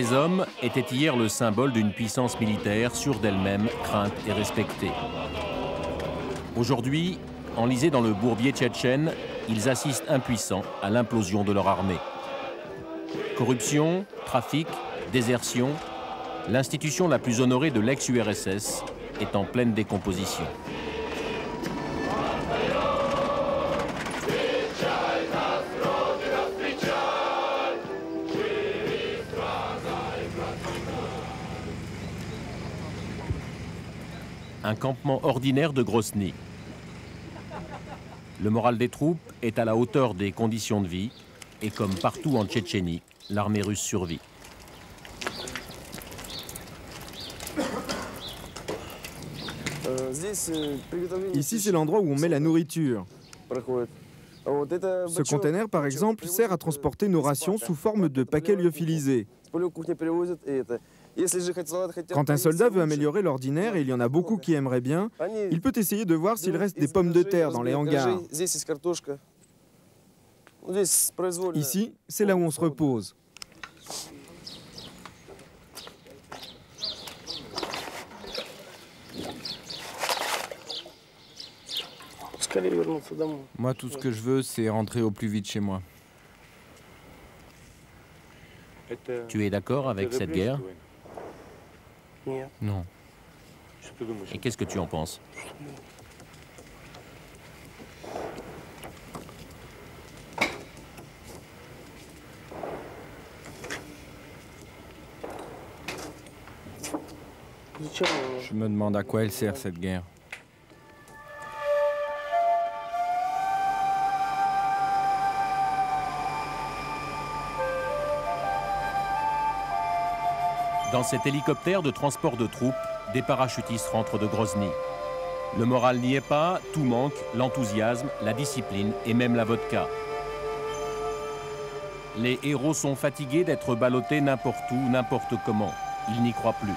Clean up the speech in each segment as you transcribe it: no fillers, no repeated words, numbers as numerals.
Ces hommes étaient hier le symbole d'une puissance militaire sûre d'elle-même, crainte et respectée. Aujourd'hui, enlisés dans le bourbier tchétchène, ils assistent impuissants à l'implosion de leur armée. Corruption, trafic, désertion, l'institution la plus honorée de l'ex-URSS est en pleine décomposition. Un campement ordinaire de Grozny. Le moral des troupes est à la hauteur des conditions de vie et comme partout en Tchétchénie, l'armée russe survit. Ici, c'est l'endroit où on met la nourriture. Ce conteneur, par exemple, sert à transporter nos rations sous forme de paquets lyophilisés. Quand un soldat veut améliorer l'ordinaire, et il y en a beaucoup qui aimeraient bien, il peut essayer de voir s'il reste des pommes de terre dans les hangars. Ici, c'est là où on se repose. Moi, tout ce que je veux, c'est rentrer au plus vite chez moi. Tu es d'accord avec cette guerre? Non. Et qu'est-ce que tu en penses? Je me demande à quoi elle sert, cette guerre. Dans cet hélicoptère de transport de troupes, des parachutistes rentrent de Grozny. Le moral n'y est pas, tout manque, l'enthousiasme, la discipline et même la vodka. Les héros sont fatigués d'être ballottés n'importe où, n'importe comment. Ils n'y croient plus.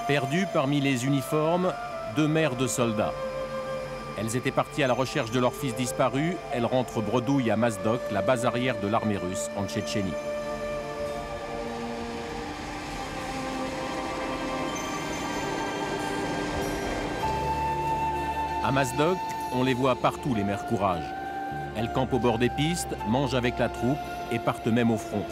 Perdus parmi les uniformes, 2 mères de soldats. Elles étaient parties à la recherche de leur fils disparu. Elles rentrent bredouille à Mozdok, la base arrière de l'armée russe en Tchétchénie. À Mozdok, on les voit partout, les mères courage. Elles campent au bord des pistes, mangent avec la troupe et partent même au front.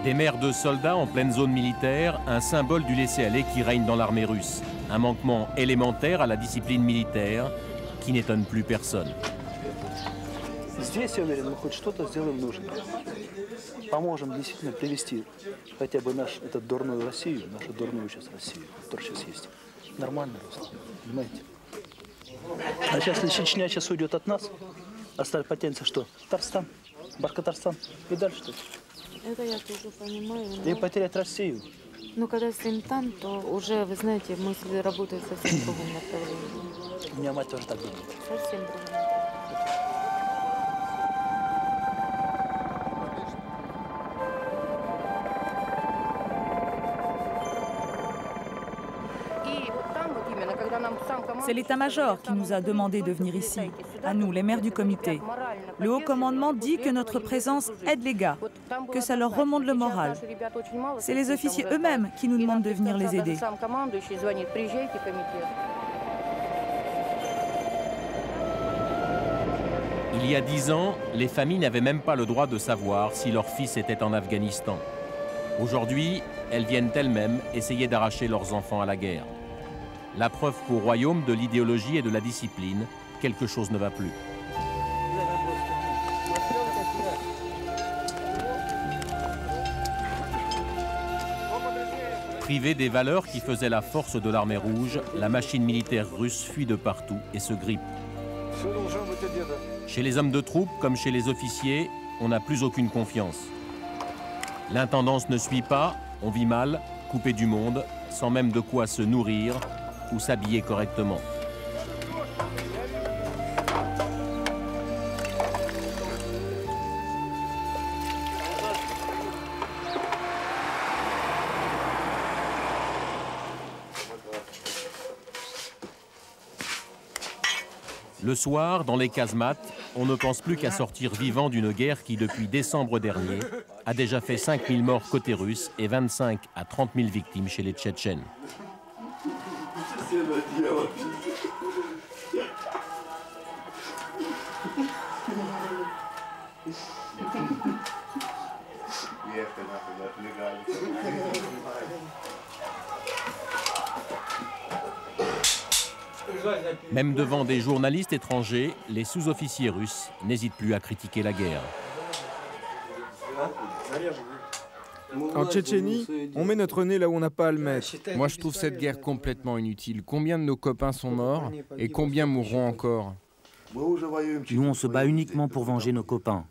Des mères de soldats en pleine zone militaire, un symbole du laisser-aller qui règne dans l'armée russe. Un manquement élémentaire à la discipline militaire qui n'étonne plus personne. Здесь, я уверен, мы хоть что-то сделаем нужное. Поможем действительно привести хотя бы эту дурную Россию, нашу дурную сейчас Россию, которая сейчас есть. Нормальный рост, понимаете? А сейчас, если Чечня сейчас уйдет от нас, остальные потянется что? Татарстан, Башкортостан и дальше что? Это я тоже понимаю. И потерять Россию. Но когда сын там, то уже, вы знаете, мысли работают совсем в другом направлении. У меня мать тоже так думает. Совсем другом. C'est l'état-major qui nous a demandé de venir ici, à nous, les maires du comité. Le haut commandement dit que notre présence aide les gars, que ça leur remonte le moral. C'est les officiers eux-mêmes qui nous demandent de venir les aider. Il y a 10 ans, les familles n'avaient même pas le droit de savoir si leur fils était en Afghanistan. Aujourd'hui, elles viennent elles-mêmes essayer d'arracher leurs enfants à la guerre. La preuve qu'au royaume de l'idéologie et de la discipline, quelque chose ne va plus. Privée des valeurs qui faisaient la force de l'armée rouge, la machine militaire russe fuit de partout et se grippe. Chez les hommes de troupe comme chez les officiers, on n'a plus aucune confiance. L'intendance ne suit pas, on vit mal, coupé du monde, sans même de quoi se nourrir ou s'habiller correctement. Le soir, dans les casemates, on ne pense plus qu'à sortir vivant d'une guerre qui, depuis décembre dernier, a déjà fait 5 000 morts côté russe et 25 à 30 000 victimes chez les Tchétchènes. Même devant des journalistes étrangers, les sous-officiers russes n'hésitent plus à critiquer la guerre. En Tchétchénie, on met notre nez là où on n'a pas à le mettre. Moi, je trouve cette guerre complètement inutile. Combien de nos copains sont morts et combien mourront encore? Nous, on se bat uniquement pour venger nos copains.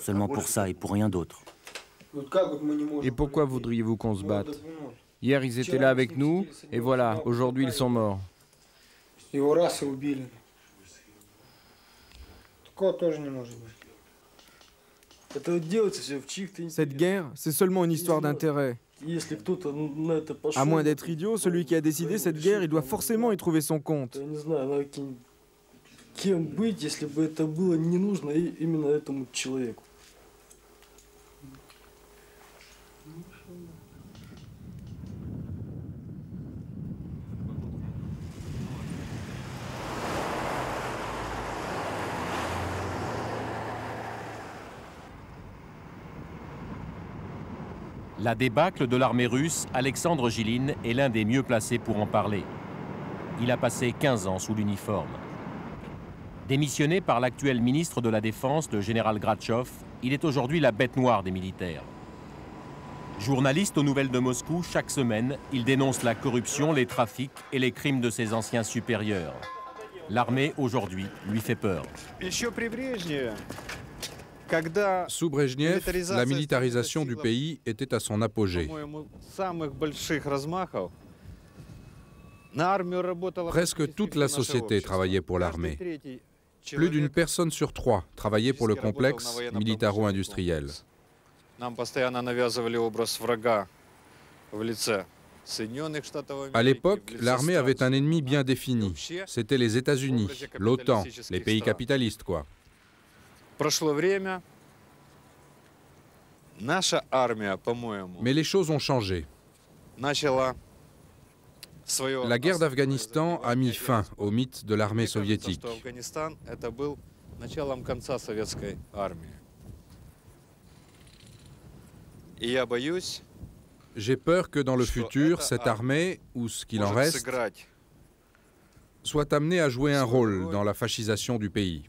Seulement pour ça et pour rien d'autre. Et pourquoi voudriez-vous qu'on se batte? Hier, ils étaient là avec nous, et voilà, aujourd'hui, ils sont morts. Cette guerre, c'est seulement une histoire d'intérêt. À moins d'être idiot, celui qui a décidé cette guerre, il doit forcément y trouver son compte. La débâcle de l'armée russe, Alexandre Gilin est l'un des mieux placés pour en parler. Il a passé 15 ans sous l'uniforme. Démissionné par l'actuel ministre de la Défense, le général Gratchov, il est aujourd'hui la bête noire des militaires. Journaliste aux Nouvelles de Moscou, chaque semaine, il dénonce la corruption, les trafics et les crimes de ses anciens supérieurs. L'armée, aujourd'hui, lui fait peur. Sous Brejnev, la militarisation du pays était à son apogée. Presque toute la société travaillait pour l'armée. Plus d'une personne sur 3 travaillait pour le complexe militaro-industriel. À l'époque, l'armée avait un ennemi bien défini. C'était les États-Unis, l'OTAN, les pays capitalistes, quoi. Mais les choses ont changé. La guerre d'Afghanistan a mis fin au mythe de l'armée soviétique. J'ai peur que dans le futur, cette armée, ou ce qu'il en reste, soit amenée à jouer un rôle dans la fascisation du pays.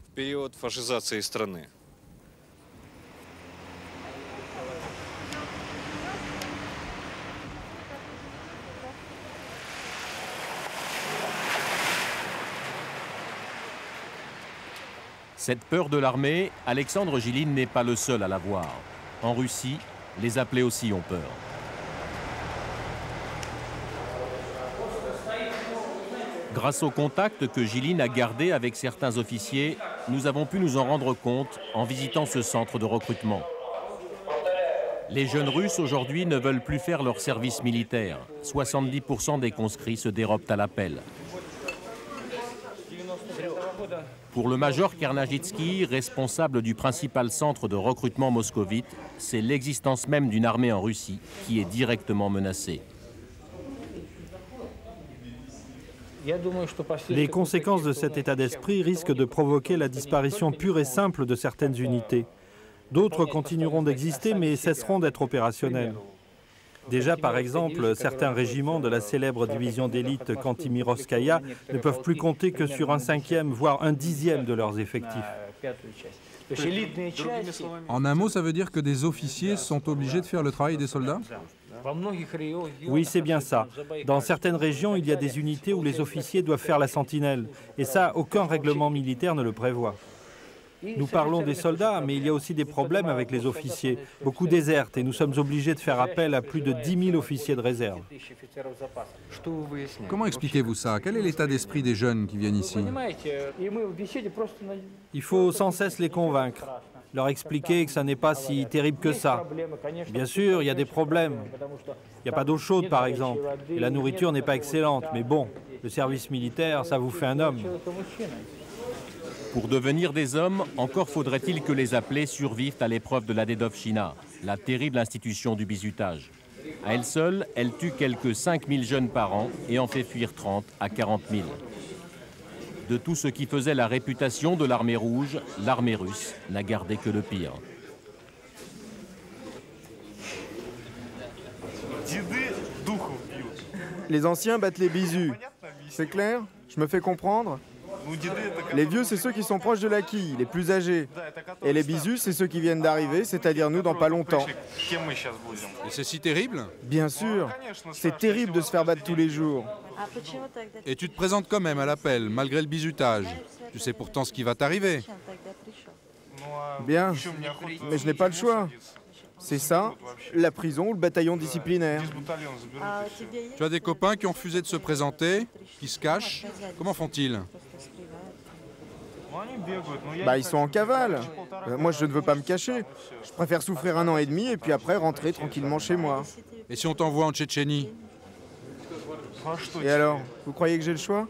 Cette peur de l'armée, Alexandre Gilin n'est pas le seul à l'avoir. En Russie, les appelés aussi ont peur. Grâce au contact que Gilin a gardé avec certains officiers, nous avons pu nous en rendre compte en visitant ce centre de recrutement. Les jeunes Russes aujourd'hui ne veulent plus faire leur service militaire. 70% des conscrits se dérobent à l'appel. Pour le major Kernagitsky, responsable du principal centre de recrutement moscovite, c'est l'existence même d'une armée en Russie qui est directement menacée. Les conséquences de cet état d'esprit risquent de provoquer la disparition pure et simple de certaines unités. D'autres continueront d'exister mais cesseront d'être opérationnelles. Déjà, par exemple, certains régiments de la célèbre division d'élite Kantemirovskaya ne peuvent plus compter que sur un 5e, voire un 10e de leurs effectifs. En un mot, ça veut dire que des officiers sont obligés de faire le travail des soldats? Oui, c'est bien ça. Dans certaines régions, il y a des unités où les officiers doivent faire la sentinelle. Et ça, aucun règlement militaire ne le prévoit. Nous parlons des soldats, mais il y a aussi des problèmes avec les officiers. Beaucoup désertent et nous sommes obligés de faire appel à plus de 10 000 officiers de réserve. Comment expliquez-vous ça? Quel est l'état d'esprit des jeunes qui viennent ici? Il faut sans cesse les convaincre. leur expliquer que ça n'est pas si terrible que ça. Bien sûr, il y a des problèmes. Il n'y a pas d'eau chaude, par exemple, et la nourriture n'est pas excellente. Mais bon, le service militaire, ça vous fait un homme. Pour devenir des hommes, encore faudrait-il que les appelés survivent à l'épreuve de la Dedovщина, la terrible institution du bizutage. À elle seule, elle tue quelques 5000 jeunes par an et en fait fuir 30 à 40 000. De tout ce qui faisait la réputation de l'armée rouge, l'armée russe n'a gardé que le pire. Les anciens battent les bizus. C'est clair? Je me fais comprendre? Les vieux, c'est ceux qui sont proches de la quille, les plus âgés. Et les bizus, c'est ceux qui viennent d'arriver, c'est-à-dire nous dans pas longtemps. Et c'est si terrible? Bien sûr, c'est terrible de se faire battre tous les jours. Et tu te présentes quand même à l'appel, malgré le bizutage. Tu sais pourtant ce qui va t'arriver. Bien, mais je n'ai pas le choix. C'est ça, la prison ou le bataillon disciplinaire. Tu as des copains qui ont refusé de se présenter, qui se cachent. Comment font-ils? Bah, ils sont en cavale. Moi, je ne veux pas me cacher. Je préfère souffrir 1 an et demi et puis après rentrer tranquillement chez moi. Et si on t'envoie en Tchétchénie? Et alors, vous croyez que j'ai le choix?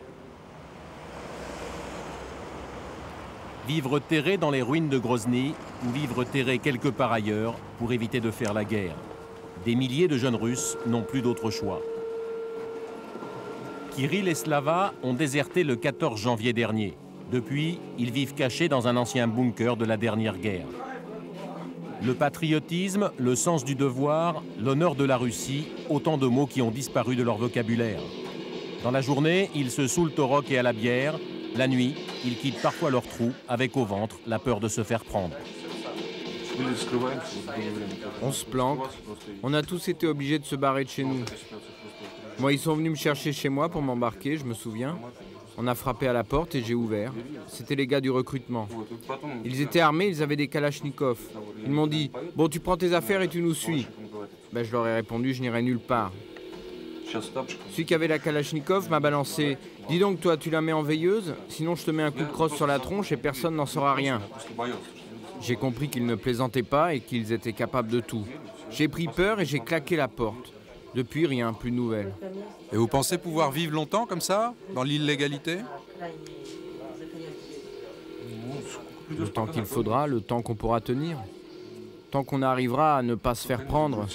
Vivre terré dans les ruines de Grozny ou vivre terré quelque part ailleurs pour éviter de faire la guerre. Des milliers de jeunes Russes n'ont plus d'autre choix. Kirill et Slava ont déserté le 14 janvier dernier. Depuis, ils vivent cachés dans un ancien bunker de la dernière guerre. Le patriotisme, le sens du devoir, l'honneur de la Russie, autant de mots qui ont disparu de leur vocabulaire. Dans la journée, ils se saoulent au rock et à la bière. La nuit, ils quittent parfois leur trou avec au ventre la peur de se faire prendre. On se planque. On a tous été obligés de se barrer de chez nous. Moi, ils sont venus me chercher chez moi pour m'embarquer, je me souviens. On a frappé à la porte et j'ai ouvert. C'était les gars du recrutement. Ils étaient armés, ils avaient des kalachnikovs. Ils m'ont dit « Bon, tu prends tes affaires et tu nous suis ». Ben, je leur ai répondu « Je n'irai nulle part ». Celui qui avait la kalachnikov m'a balancé « Dis donc, toi, tu la mets en veilleuse, sinon je te mets un coup de crosse sur la tronche et personne n'en saura rien ». J'ai compris qu'ils ne plaisantaient pas et qu'ils étaient capables de tout. J'ai pris peur et j'ai claqué la porte. Depuis, rien, plus de nouvelles. Et vous pensez pouvoir vivre longtemps comme ça, dans l'illégalité? Le temps qu'il faudra, le temps qu'on pourra tenir. Tant qu'on arrivera à ne pas se faire prendre.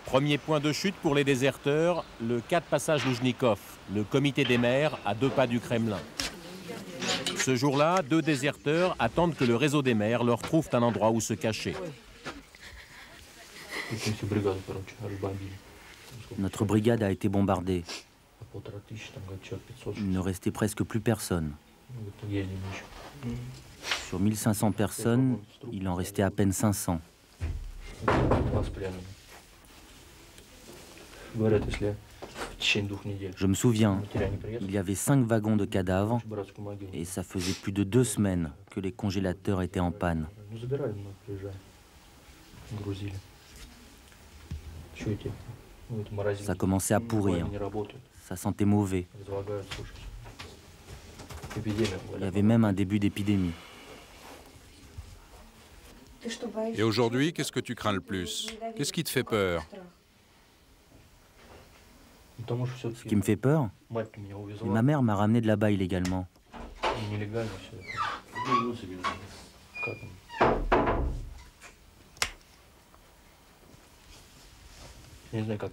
Premier point de chute pour les déserteurs, le 4 passage Loujnikov, le comité des maires à 2 pas du Kremlin. Ce jour-là, 2 déserteurs attendent que le réseau des maires leur trouve un endroit où se cacher. Notre brigade a été bombardée. Il ne restait presque plus personne. Sur 1500 personnes, il en restait à peine 500. Je me souviens, il y avait 5 wagons de cadavres et ça faisait plus de 2 semaines que les congélateurs étaient en panne. Ça commençait à pourrir, ça sentait mauvais. Il y avait même un début d'épidémie. Et aujourd'hui, qu'est-ce que tu crains le plus? Qu'est-ce qui te fait peur? Ce qui me fait peur, ma mère m'a ramené de là-bas illégalement.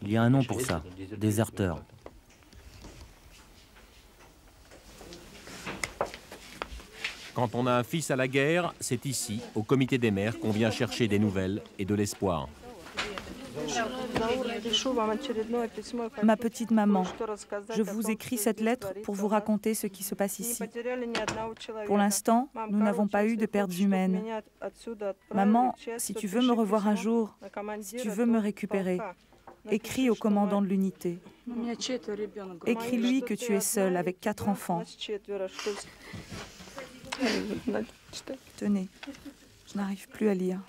Il y a un nom pour ça, déserteur. Quand on a un fils à la guerre, c'est ici, au comité des maires, qu'on vient chercher des nouvelles et de l'espoir. Ma petite maman, je vous écris cette lettre pour vous raconter ce qui se passe ici. Pour l'instant, nous n'avons pas eu de pertes humaines. Maman, si tu veux me revoir un jour, si tu veux me récupérer, écris au commandant de l'unité. Écris-lui que tu es seul avec 4 enfants. Tenez, je n'arrive plus à lire.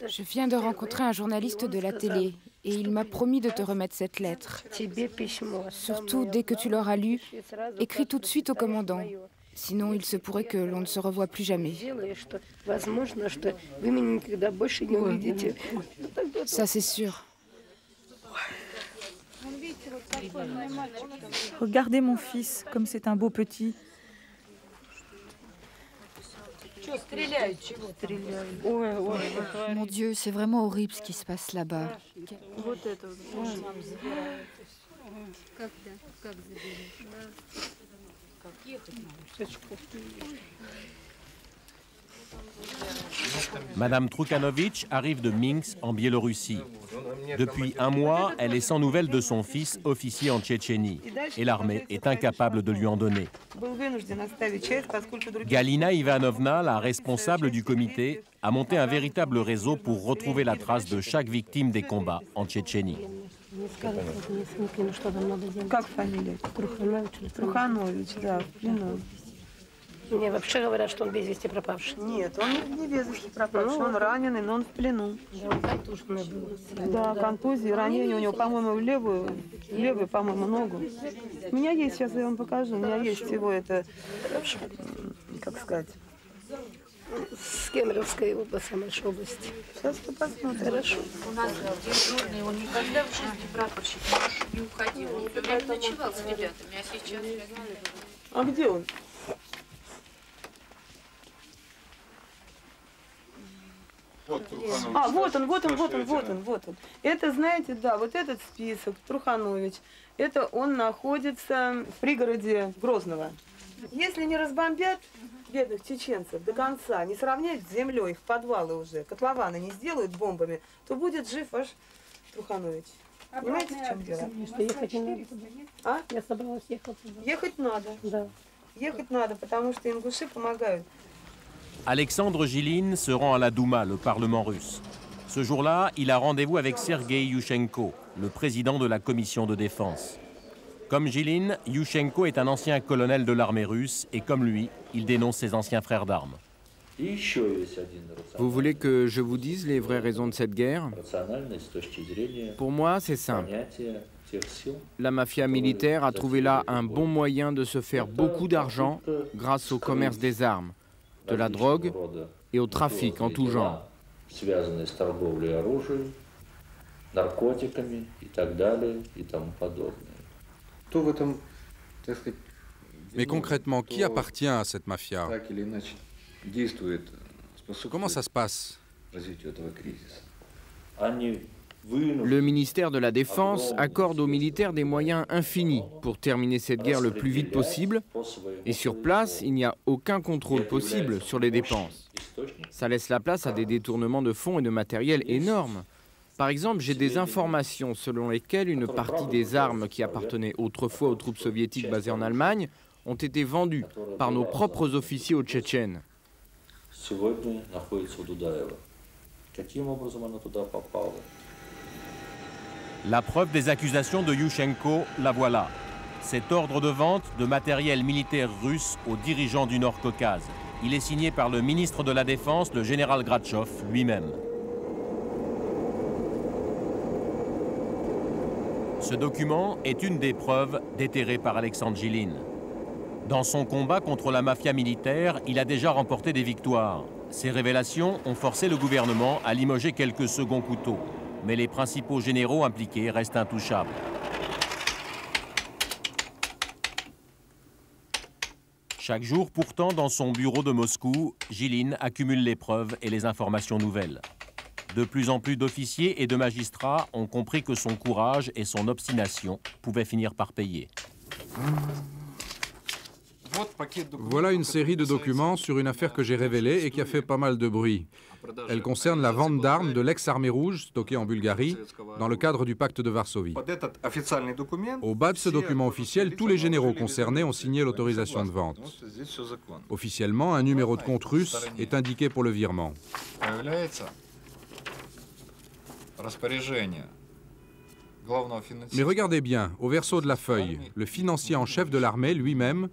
Je viens de rencontrer un journaliste de la télé et il m'a promis de te remettre cette lettre. Surtout, dès que tu l'auras lue, écris tout de suite au commandant. Sinon, il se pourrait que l'on ne se revoie plus jamais. Ça, c'est sûr. Regardez mon fils, comme c'est un beau petit. Mon Dieu, c'est vraiment horrible ce qui se passe là-bas. Madame Trukhanovich arrive de Minsk, en Biélorussie. Depuis un mois, elle est sans nouvelles de son fils, officier en Tchétchénie, et l'armée est incapable de lui en donner. Galina Ivanovna, la responsable du comité, a monté un véritable réseau pour retrouver la trace de chaque victime des combats en Tchétchénie. Мне вообще говорят, что он без вести пропавший. Нет, он не без вести пропавший, он раненый, но он в плену. Да, контузии, ранения у него, по-моему, в левую, по-моему, ногу. У меня есть, сейчас я вам покажу, у меня есть всего это, как сказать. С Кемеровской области, Самарской области. Сейчас ты посмотришь. Хорошо. У нас дежурный, он никогда в жизни прапорщик не уходил. Он все время ночевал с ребятами, а сейчас... А где он? А, вот он. Это, знаете, да, вот этот список, Труханович, это он находится в пригороде Грозного. Если не разбомбят бедных чеченцев до конца, не сравнять с землей их подвалы уже, котлованы не сделают бомбами, то будет жив ваш Труханович. Понимаете, в чем дело? Ехать не надо. А? Я собралась ехать. Ехать надо. Да. Ехать надо, потому что ингуши помогают. Alexandre Jiline se rend à la Douma, le Parlement russe. Ce jour-là, il a rendez-vous avec Sergei Yushchenko, le président de la commission de défense. Comme Jiline, Yushchenko est un ancien colonel de l'armée russe et comme lui, il dénonce ses anciens frères d'armes. Vous voulez que je vous dise les vraies raisons de cette guerre? Pour moi, c'est simple. La mafia militaire a trouvé là un bon moyen de se faire beaucoup d'argent grâce au commerce des armes, de la drogue et au trafic en tout genre. Mais concrètement, qui appartient à cette mafia? Comment ça se passe? Le ministère de la Défense accorde aux militaires des moyens infinis pour terminer cette guerre le plus vite possible. Et sur place, il n'y a aucun contrôle possible sur les dépenses. Ça laisse la place à des détournements de fonds et de matériel énormes. Par exemple, j'ai des informations selon lesquelles une partie des armes qui appartenaient autrefois aux troupes soviétiques basées en Allemagne ont été vendues par nos propres officiers aux Tchétchènes. La preuve des accusations de Yushchenko, la voilà. Cet ordre de vente de matériel militaire russe aux dirigeants du Nord-Caucase. Il est signé par le ministre de la Défense, le général Gratchov lui-même. Ce document est une des preuves déterrées par Alexandre Jiline. Dans son combat contre la mafia militaire, il a déjà remporté des victoires. Ces révélations ont forcé le gouvernement à limoger quelques seconds couteaux. Mais les principaux généraux impliqués restent intouchables. Chaque jour, pourtant, dans son bureau de Moscou, Jiline accumule les preuves et les informations nouvelles. De plus en plus d'officiers et de magistrats ont compris que son courage et son obstination pouvaient finir par payer. Voilà une série de documents sur une affaire que j'ai révélée et qui a fait pas mal de bruit. Elle concerne la vente d'armes de l'ex-armée rouge stockée en Bulgarie dans le cadre du pacte de Varsovie. Au bas de ce document officiel, tous les généraux concernés ont signé l'autorisation de vente. Officiellement, un numéro de compte russe est indiqué pour le virement. Mais regardez bien, au verso de la feuille, le financier en chef de l'armée lui-même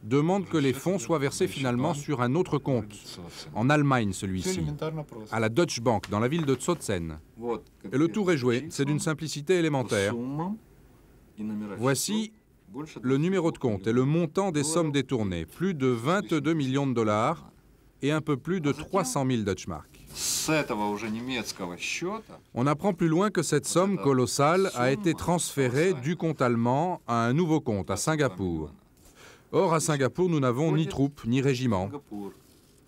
demande que les fonds soient versés finalement sur un autre compte, en Allemagne celui-ci, à la Deutsche Bank, dans la ville de Tsotsen. Et le tour est joué, c'est d'une simplicité élémentaire. Voici le numéro de compte et le montant des sommes détournées, plus de 22 millions de dollars et un peu plus de 300 000 Deutschmark. On apprend plus loin que cette somme colossale a été transférée du compte allemand à un nouveau compte, à Singapour. Or, à Singapour, nous n'avons ni troupes, ni régiments.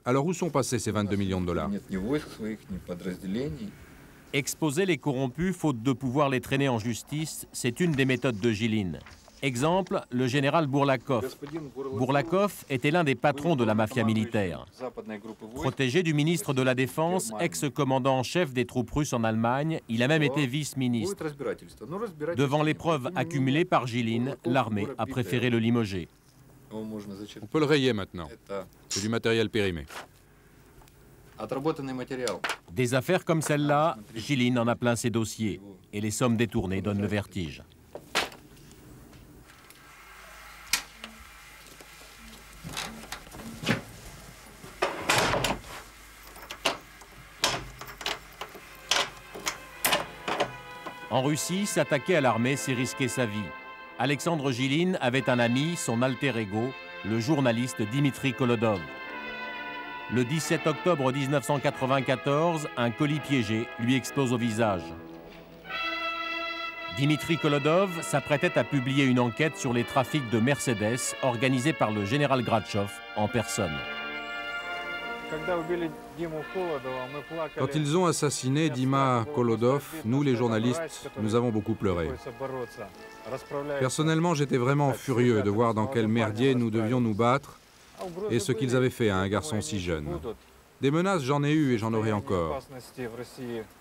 Alors où sont passés ces 22 millions de dollars? Exposer les corrompus, faute de pouvoir les traîner en justice, c'est une des méthodes de Jilin. Exemple, le général Bourlakov. Bourlakov était l'un des patrons de la mafia militaire. Protégé du ministre de la Défense, ex-commandant en chef des troupes russes en Allemagne, il a même été vice-ministre. Devant les preuves accumulées par Jilin, l'armée a préféré le limoger. On peut le rayer maintenant. C'est du matériel périmé. Des affaires comme celle-là, Jilin en a plein ses dossiers. Et les sommes détournées donnent le vertige. En Russie, s'attaquer à l'armée, c'est risquer sa vie. Alexandre Jilin avait un ami, son alter ego, le journaliste Dimitri Kolodov. Le 17 octobre 1994, un colis piégé lui explose au visage. Dimitri Kolodov s'apprêtait à publier une enquête sur les trafics de Mercedes organisés par le général Gratchov en personne. Quand ils ont assassiné Dima Kolodov, nous les journalistes, nous avons beaucoup pleuré. Personnellement, j'étais vraiment furieux de voir dans quel merdier nous devions nous battre et ce qu'ils avaient fait à un garçon si jeune. Des menaces, j'en ai eu et j'en aurai encore.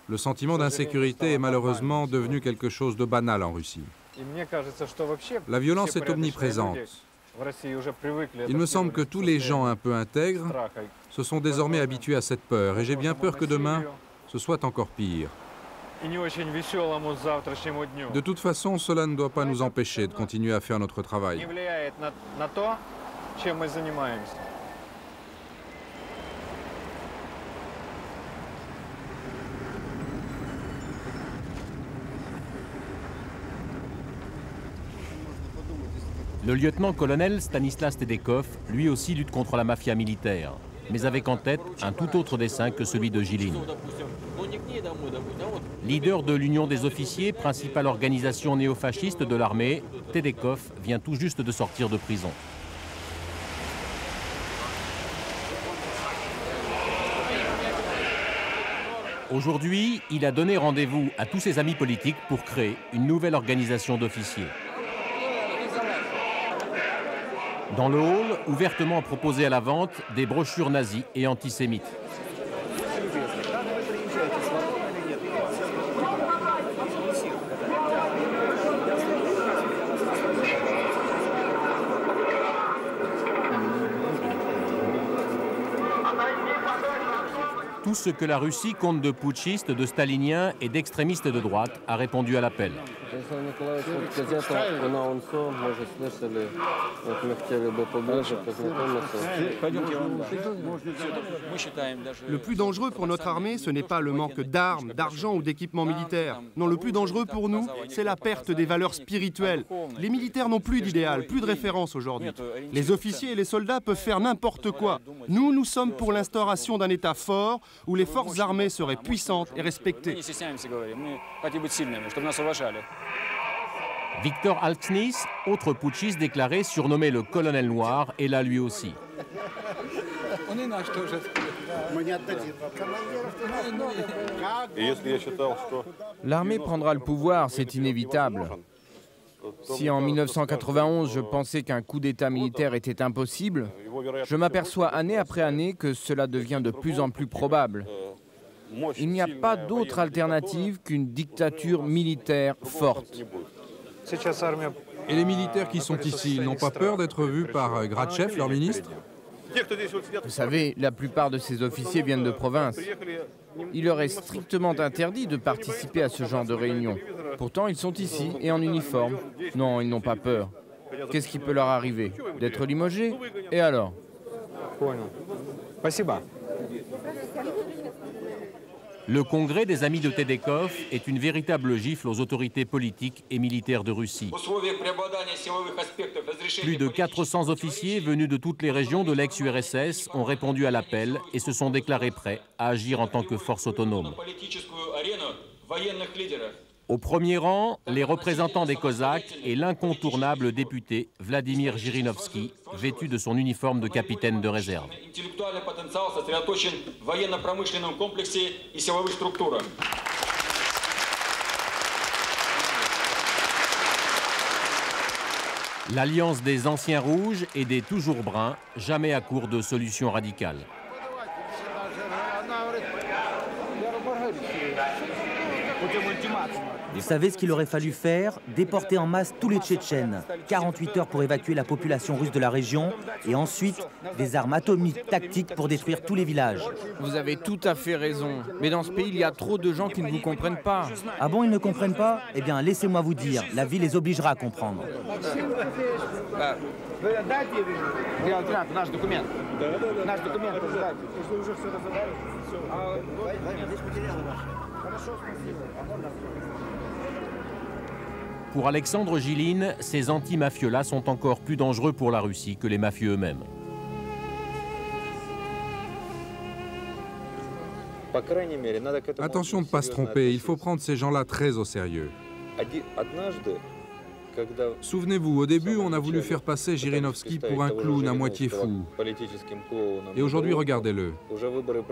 Le sentiment d'insécurité est malheureusement devenu quelque chose de banal en Russie. La violence est omniprésente. Il me semble que tous les gens un peu intègres se sont désormais habitués à cette peur et j'ai bien peur que demain, ce soit encore pire. De toute façon, cela ne doit pas nous empêcher de continuer à faire notre travail. Le lieutenant-colonel Stanislas Tedekov, lui aussi, lutte contre la mafia militaire, mais avec en tête un tout autre dessein que celui de Jilin. Leader de l'Union des officiers, principale organisation néofasciste de l'armée, Tedekov vient tout juste de sortir de prison. Aujourd'hui, il a donné rendez-vous à tous ses amis politiques pour créer une nouvelle organisation d'officiers. Dans le hall, ouvertement proposées à la vente des brochures nazies et antisémites. Tout ce que la Russie compte de putschistes, de staliniens et d'extrémistes de droite a répondu à l'appel. Le plus dangereux pour notre armée, ce n'est pas le manque d'armes, d'argent ou d'équipements militaires. Non, le plus dangereux pour nous, c'est la perte des valeurs spirituelles. Les militaires n'ont plus d'idéal, plus de référence aujourd'hui. Les officiers et les soldats peuvent faire n'importe quoi. Nous, nous sommes pour l'instauration d'un État fort où les forces armées seraient puissantes et respectées. Victor Alksnis, autre putschiste déclaré, surnommé le colonel noir, est là lui aussi. L'armée prendra le pouvoir, c'est inévitable. Si en 1991 je pensais qu'un coup d'État militaire était impossible, je m'aperçois année après année que cela devient de plus en plus probable. Il n'y a pas d'autre alternative qu'une dictature militaire forte. Et les militaires qui sont ici, ils n'ont pas peur d'être vus par Gratchev, leur ministre? Vous savez, la plupart de ces officiers viennent de province. Il leur est strictement interdit de participer à ce genre de réunion. Pourtant, ils sont ici et en uniforme. Non, ils n'ont pas peur. Qu'est-ce qui peut leur arriver? D'être limogés? Et alors? Le congrès des amis de Tedekov est une véritable gifle aux autorités politiques et militaires de Russie. Plus de 400 officiers venus de toutes les régions de l'ex-URSS ont répondu à l'appel et se sont déclarés prêts à agir en tant que force autonome. Au premier rang, les représentants des Cosaques et l'incontournable député Vladimir Jirinovski, vêtu de son uniforme de capitaine de réserve. L'alliance des anciens rouges et des toujours bruns, jamais à court de solutions radicales. Vous savez ce qu'il aurait fallu faire? Déporter en masse tous les Tchétchènes. 48 heures pour évacuer la population russe de la région et ensuite des armes atomiques tactiques pour détruire tous les villages. Vous avez tout à fait raison. Mais dans ce pays, il y a trop de gens qui ne vous comprennent pas. Ah bon, ils ne comprennent pas? Eh bien, laissez-moi vous dire, la vie les obligera à comprendre. Pour Alexandre Jiline, ces anti-mafieux-là sont encore plus dangereux pour la Russie que les mafieux eux-mêmes. Attention de ne pas se tromper, il faut prendre ces gens-là très au sérieux. Souvenez-vous, au début, on a voulu faire passer Jirinovski pour un clown à moitié fou. Et aujourd'hui, regardez-le.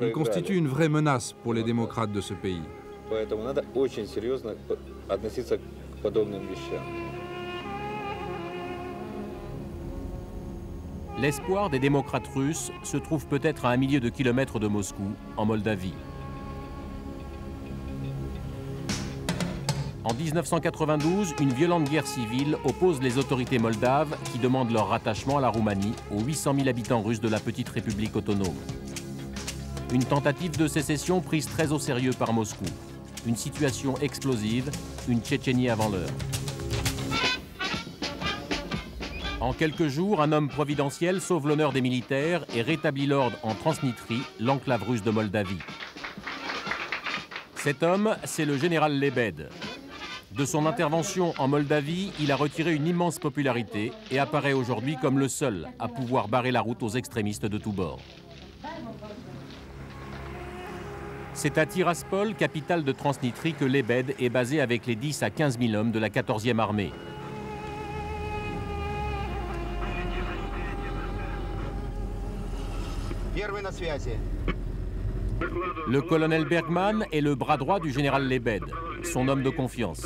Il constitue une vraie menace pour les démocrates de ce pays. L'espoir des démocrates russes se trouve peut-être à un millier de kilomètres de Moscou, en Moldavie. En 1992, une violente guerre civile oppose les autorités moldaves qui demandent leur rattachement à la Roumanie aux 800 000 habitants russes de la petite république autonome. Une tentative de sécession prise très au sérieux par Moscou. Une situation explosive, une Tchétchénie avant l'heure. En quelques jours, un homme providentiel sauve l'honneur des militaires et rétablit l'ordre en Transnistrie, l'enclave russe de Moldavie. Cet homme, c'est le général Lebed. De son intervention en Moldavie, il a retiré une immense popularité et apparaît aujourd'hui comme le seul à pouvoir barrer la route aux extrémistes de tous bords. C'est à Tiraspol, capitale de Transnistrie, que Lebed est basé avec les 10 à 15 000 hommes de la 14e armée. Le colonel Bergman est le bras droit du général Lebed, son homme de confiance.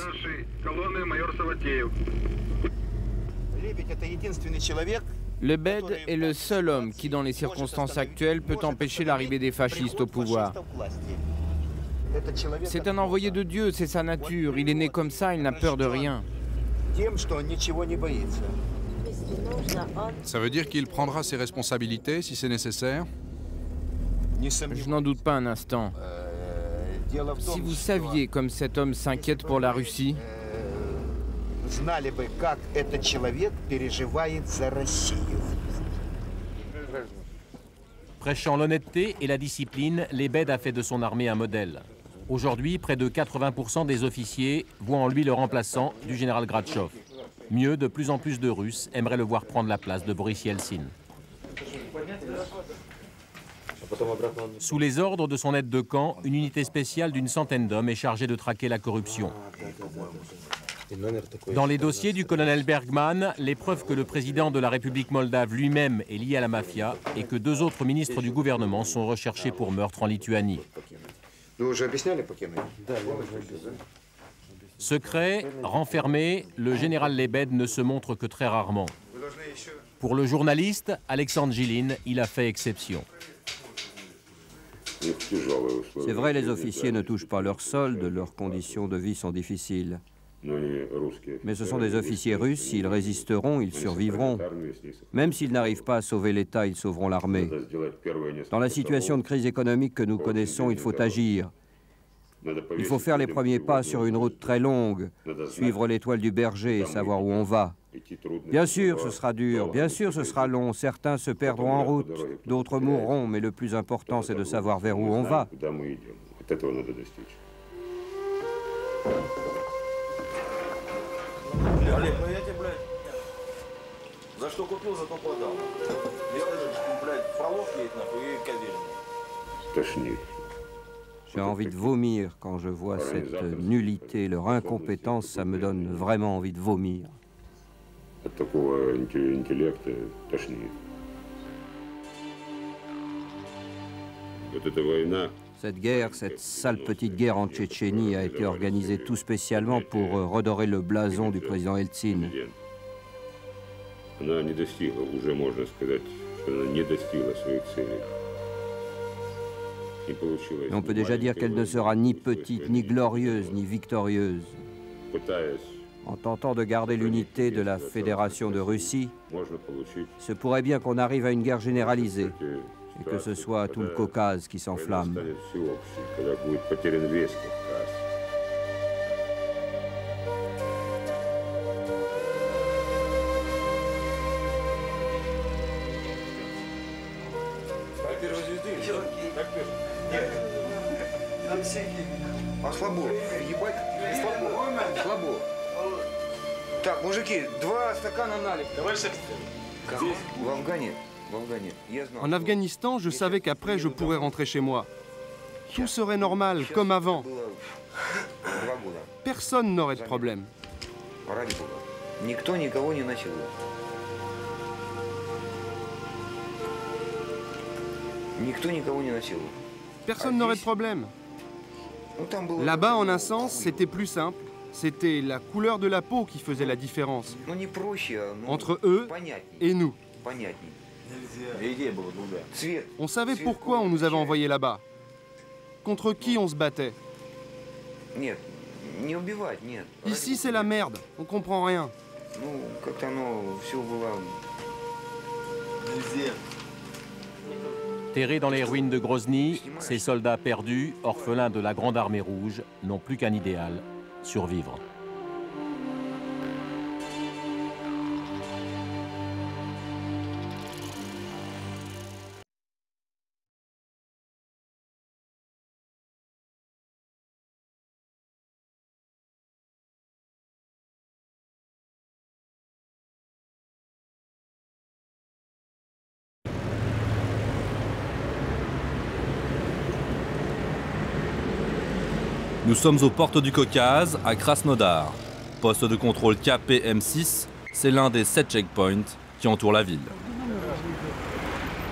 Lebed est le seul homme qui, dans les circonstances actuelles, peut empêcher l'arrivée des fascistes au pouvoir. C'est un envoyé de Dieu, c'est sa nature. Il est né comme ça, il n'a peur de rien. Ça veut dire qu'il prendra ses responsabilités si c'est nécessaire? Je n'en doute pas un instant. Si vous saviez comme cet homme s'inquiète pour la Russie, prêchant l'honnêteté et la discipline, Lebed a fait de son armée un modèle. Aujourd'hui, près de 80% des officiers voient en lui le remplaçant du général Gratchev. Mieux, de plus en plus de Russes aimeraient le voir prendre la place de Boris Yeltsin. Sous les ordres de son aide de camp, une unité spéciale d'une centaine d'hommes est chargée de traquer la corruption. Dans les dossiers du colonel Bergman, les preuves que le président de la République moldave lui-même est lié à la mafia et que 2 autres ministres du gouvernement sont recherchés pour meurtre en Lituanie. Secret, renfermé, le général Lebed ne se montre que très rarement. Pour le journaliste, Alexandre Gilin, il a fait exception. C'est vrai, les officiers ne touchent pas leur solde, leurs conditions de vie sont difficiles. Mais ce sont des officiers russes, s'ils résisteront, ils survivront. Même s'ils n'arrivent pas à sauver l'État, ils sauveront l'armée. Dans la situation de crise économique que nous connaissons, il faut agir. Il faut faire les premiers pas sur une route très longue, suivre l'étoile du berger et savoir où on va. Bien sûr, ce sera dur, bien sûr, ce sera long. Certains se perdront en route, d'autres mourront, mais le plus important, c'est de savoir vers où on va. J'ai envie de vomir quand je vois cette nullité, leur incompétence, ça me donne vraiment envie de vomir. Cette guerre, cette sale petite guerre en Tchétchénie a été organisée tout spécialement pour redorer le blason du président Eltsine. Et on peut déjà dire qu'elle ne sera ni petite, ni glorieuse, ni victorieuse. En tentant de garder l'unité de la Fédération de Russie, ce pourrait bien qu'on arrive à une guerre généralisée, et que ce soit tout le Caucase qui s'enflamme. En Afghanistan, je savais qu'après, je pourrais rentrer chez moi. Tout serait normal, comme avant. Personne n'aurait de problème. Personne n'aurait de problème. Là-bas, en un sens, c'était plus simple. C'était la couleur de la peau qui faisait la différence entre eux et nous. On savait pourquoi on nous avait envoyés là-bas. Contre qui on se battait. Ici, c'est la merde. On comprend rien. Terrés dans les ruines de Grozny, ces soldats perdus, orphelins de la Grande Armée Rouge, n'ont plus qu'un idéal, survivre. Nous sommes aux portes du Caucase, à Krasnodar. Poste de contrôle KPM6, c'est l'un des 7 checkpoints qui entourent la ville.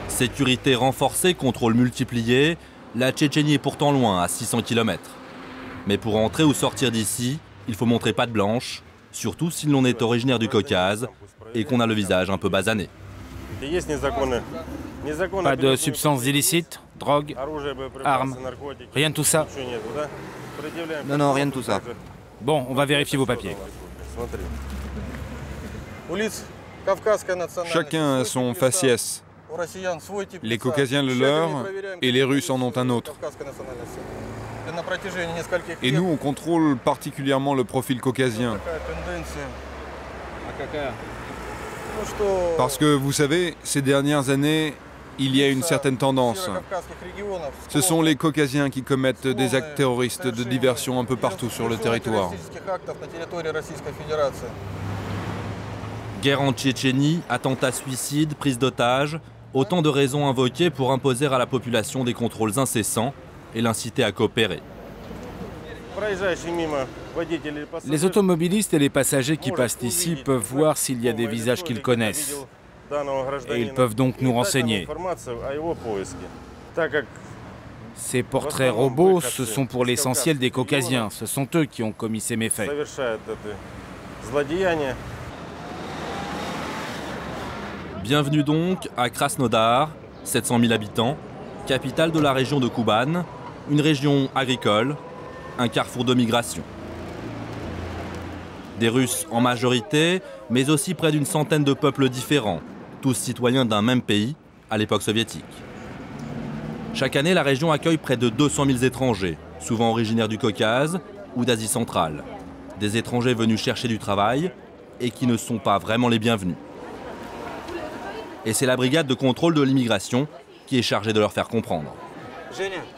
Sécurité renforcée, contrôle multiplié, la Tchétchénie est pourtant loin, à 600 km. Mais pour entrer ou sortir d'ici, il faut montrer patte blanche, surtout si l'on est originaire du Caucase et qu'on a le visage un peu basané. Pas de substances illicites, drogue, armes, rien de tout ça? Non, non, rien de tout ça. Bon, on va vérifier vos papiers. Chacun a son faciès. Les Caucasiens le leur et les Russes en ont un autre. Et nous, on contrôle particulièrement le profil caucasien. Parce que, vous savez, ces dernières années, il y a une certaine tendance. Ce sont les Caucasiens qui commettent des actes terroristes de diversion un peu partout sur le territoire. Guerre en Tchétchénie, attentats suicides, prise d'otages, autant de raisons invoquées pour imposer à la population des contrôles incessants et l'inciter à coopérer. Les automobilistes et les passagers qui passent ici peuvent voir s'il y a des visages qu'ils connaissent. Et ils peuvent donc nous renseigner. Ces portraits robots, ce sont pour l'essentiel des Caucasiens. Ce sont eux qui ont commis ces méfaits. Bienvenue donc à Krasnodar, 700 000 habitants, capitale de la région de Kuban, une région agricole, un carrefour de migration. Des Russes en majorité, mais aussi près d'une centaine de peuples différents, tous citoyens d'un même pays, à l'époque soviétique. Chaque année, la région accueille près de 200 000 étrangers, souvent originaires du Caucase ou d'Asie centrale. Des étrangers venus chercher du travail et qui ne sont pas vraiment les bienvenus. Et c'est la brigade de contrôle de l'immigration qui est chargée de leur faire comprendre.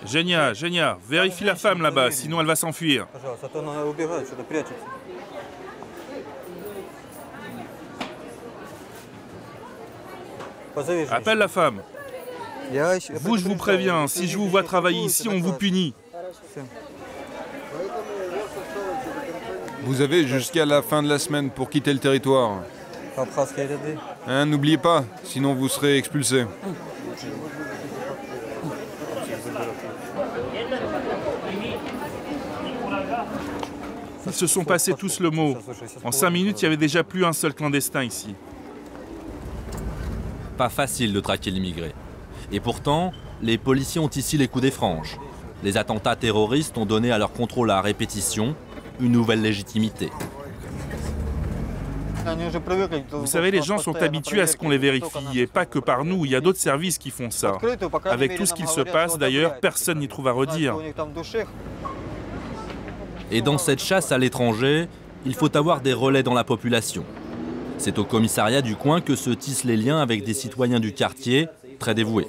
Genia, vérifie la femme là-bas, sinon elle va s'enfuir. Appelle la femme. Vous, je vous préviens, si je vous vois travailler ici, on vous punit. Vous avez jusqu'à la fin de la semaine pour quitter le territoire. Hein, n'oubliez pas, sinon vous serez expulsé. Ils se sont passés tous le mot. En 5 minutes, il n'y avait déjà plus un seul clandestin ici. Pas facile de traquer l'immigré. Et pourtant, les policiers ont ici les coups des franges. Les attentats terroristes ont donné à leur contrôle à répétition une nouvelle légitimité. Vous savez, les gens sont habitués à ce qu'on les vérifie, et pas que par nous, il y a d'autres services qui font ça. Avec tout ce qu'il se passe, d'ailleurs, personne n'y trouve à redire. Et dans cette chasse à l'étranger, il faut avoir des relais dans la population. C'est au commissariat du coin que se tissent les liens avec des citoyens du quartier très dévoués.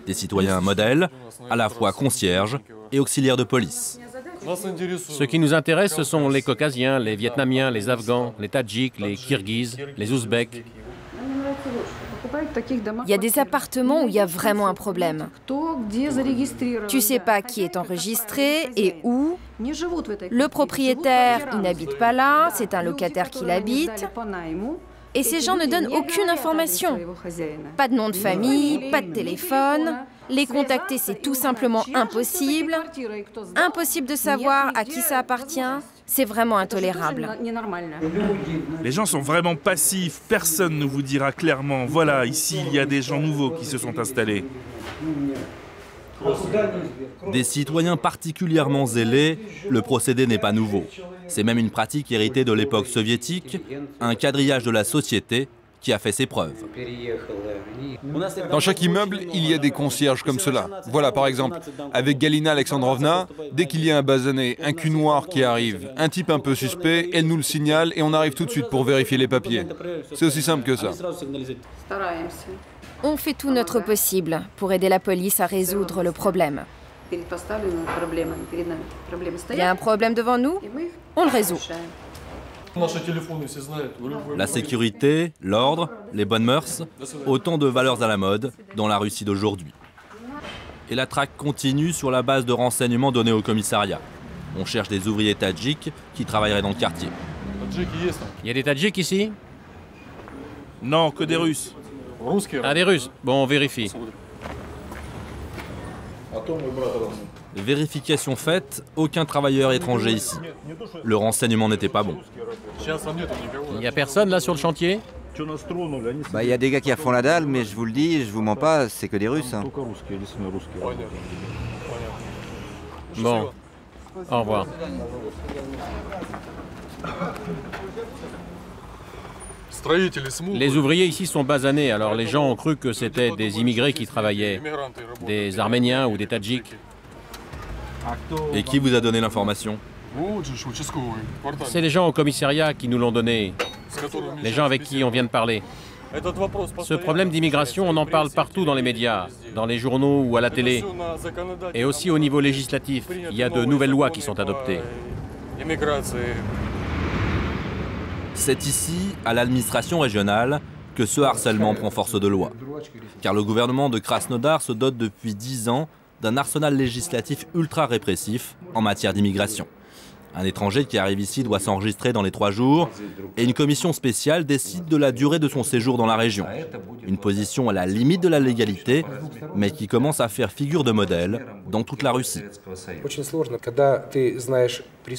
Des citoyens modèles, à la fois concierges et auxiliaires de police. Ce qui nous intéresse, ce sont les Caucasiens, les Vietnamiens, les Afghans, les Tadjiks, les Kirghizes, les Ouzbeks. Il y a des appartements où il y a vraiment un problème. Tu sais pas qui est enregistré et où. Le propriétaire, il n'habite pas là, c'est un locataire qui l'habite. Et ces gens ne donnent aucune information. Pas de nom de famille, pas de téléphone. Les contacter, c'est tout simplement impossible. Impossible de savoir à qui ça appartient. C'est vraiment intolérable. Les gens sont vraiment passifs. Personne ne vous dira clairement, voilà, ici, il y a des gens nouveaux qui se sont installés. Des citoyens particulièrement zélés, le procédé n'est pas nouveau. C'est même une pratique héritée de l'époque soviétique, un quadrillage de la société qui a fait ses preuves. Dans chaque immeuble, il y a des concierges comme cela. Voilà, par exemple, avec Galina Alexandrovna, dès qu'il y a un basané, un cul noir qui arrive, un type un peu suspect, elle nous le signale et on arrive tout de suite pour vérifier les papiers. C'est aussi simple que ça. On fait tout notre possible pour aider la police à résoudre le problème. Il y a un problème devant nous, on le résout. La sécurité, l'ordre, les bonnes mœurs, autant de valeurs à la mode dans la Russie d'aujourd'hui. Et la traque continue sur la base de renseignements donnés au commissariat. On cherche des ouvriers tadjiks qui travailleraient dans le quartier. Il y a des Tadjiks ici? Non, que des Russes. Ah, des Russes. Bon, on vérifie. Vérification faite, aucun travailleur étranger ici. Le renseignement n'était pas bon. Il n'y a personne là sur le chantier? Bah, y a des gars qui font la dalle, mais je vous le dis, je vous mens pas, c'est que des Russes. Hein. Bon, au revoir. Les ouvriers ici sont basanés, alors les gens ont cru que c'était des immigrés qui travaillaient, des Arméniens ou des Tadjiks. Et qui vous a donné l'information? C'est les gens au commissariat qui nous l'ont donné, les gens avec qui on vient de parler. Ce problème d'immigration, on en parle partout dans les médias, dans les journaux ou à la télé. Et aussi au niveau législatif, il y a de nouvelles lois qui sont adoptées. C'est ici, à l'administration régionale, que ce harcèlement prend force de loi. Car le gouvernement de Krasnodar se dote depuis 10 ans d'un arsenal législatif ultra répressif en matière d'immigration. Un étranger qui arrive ici doit s'enregistrer dans les 3 jours et une commission spéciale décide de la durée de son séjour dans la région. Une position à la limite de la légalité, mais qui commence à faire figure de modèle dans toute la Russie.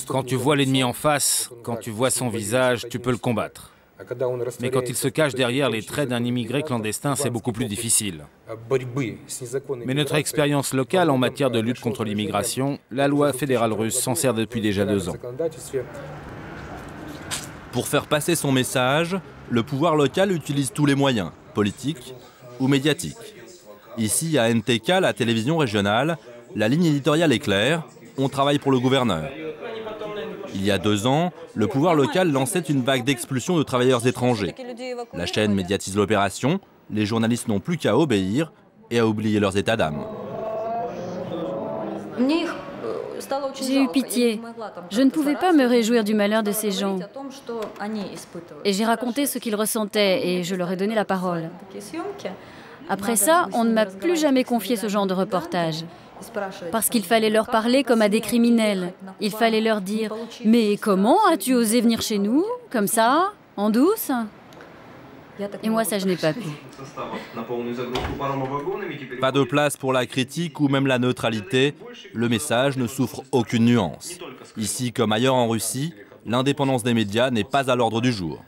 Quand tu vois l'ennemi en face, quand tu vois son visage, tu peux le combattre. Mais quand il se cache derrière les traits d'un immigré clandestin, c'est beaucoup plus difficile. Mais notre expérience locale en matière de lutte contre l'immigration, la loi fédérale russe s'en sert depuis déjà 2 ans. Pour faire passer son message, le pouvoir local utilise tous les moyens, politiques ou médiatiques. Ici, à NTK, la télévision régionale, la ligne éditoriale est claire, on travaille pour le gouverneur. Il y a 2 ans, le pouvoir local lançait une vague d'expulsion de travailleurs étrangers. La chaîne médiatise l'opération, les journalistes n'ont plus qu'à obéir et à oublier leurs états d'âme. J'ai eu pitié. Je ne pouvais pas me réjouir du malheur de ces gens. Et j'ai raconté ce qu'ils ressentaient et je leur ai donné la parole. Après ça, on ne m'a plus jamais confié ce genre de reportage. Parce qu'il fallait leur parler comme à des criminels. Il fallait leur dire « Mais comment as-tu osé venir chez nous, comme ça, en douce ?» Et moi, ça, je n'ai pas pu. Pas de place pour la critique ou même la neutralité, le message ne souffre aucune nuance. Ici, comme ailleurs en Russie, l'indépendance des médias n'est pas à l'ordre du jour.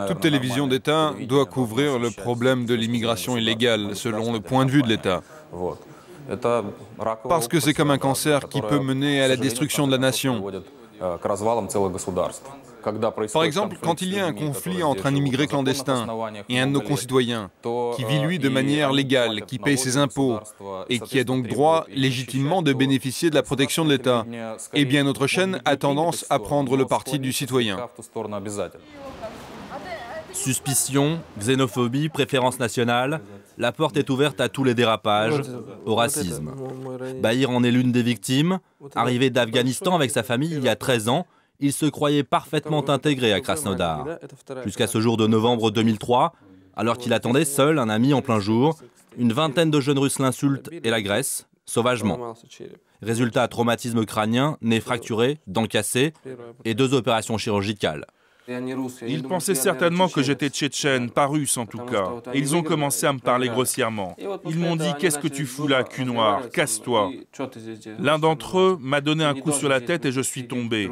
Toute télévision d'État doit couvrir le problème de l'immigration illégale, selon le point de vue de l'État. Parce que c'est comme un cancer qui peut mener à la destruction de la nation. Par exemple, quand il y a un conflit entre un immigré clandestin et un de nos concitoyens, qui vit lui de manière légale, qui paye ses impôts et qui a donc droit légitimement de bénéficier de la protection de l'État, eh bien notre chaîne a tendance à prendre le parti du citoyen. Suspicion, xénophobie, préférence nationale, la porte est ouverte à tous les dérapages, au racisme. Bahir en est l'une des victimes. Arrivé d'Afghanistan avec sa famille il y a 13 ans, il se croyait parfaitement intégré à Krasnodar. Jusqu'à ce jour de novembre 2003, alors qu'il attendait seul un ami en plein jour, une vingtaine de jeunes Russes l'insultent et l'agressent, sauvagement. Résultat, traumatisme crânien, nez fracturé, dents cassées et 2 opérations chirurgicales. Ils pensaient certainement que j'étais tchétchène, pas russe en tout cas. Et ils ont commencé à me parler grossièrement. Ils m'ont dit « Qu'est-ce que tu fous là, cul noir? Casse-toi ». L'un d'entre eux m'a donné un coup sur la tête et je suis tombé.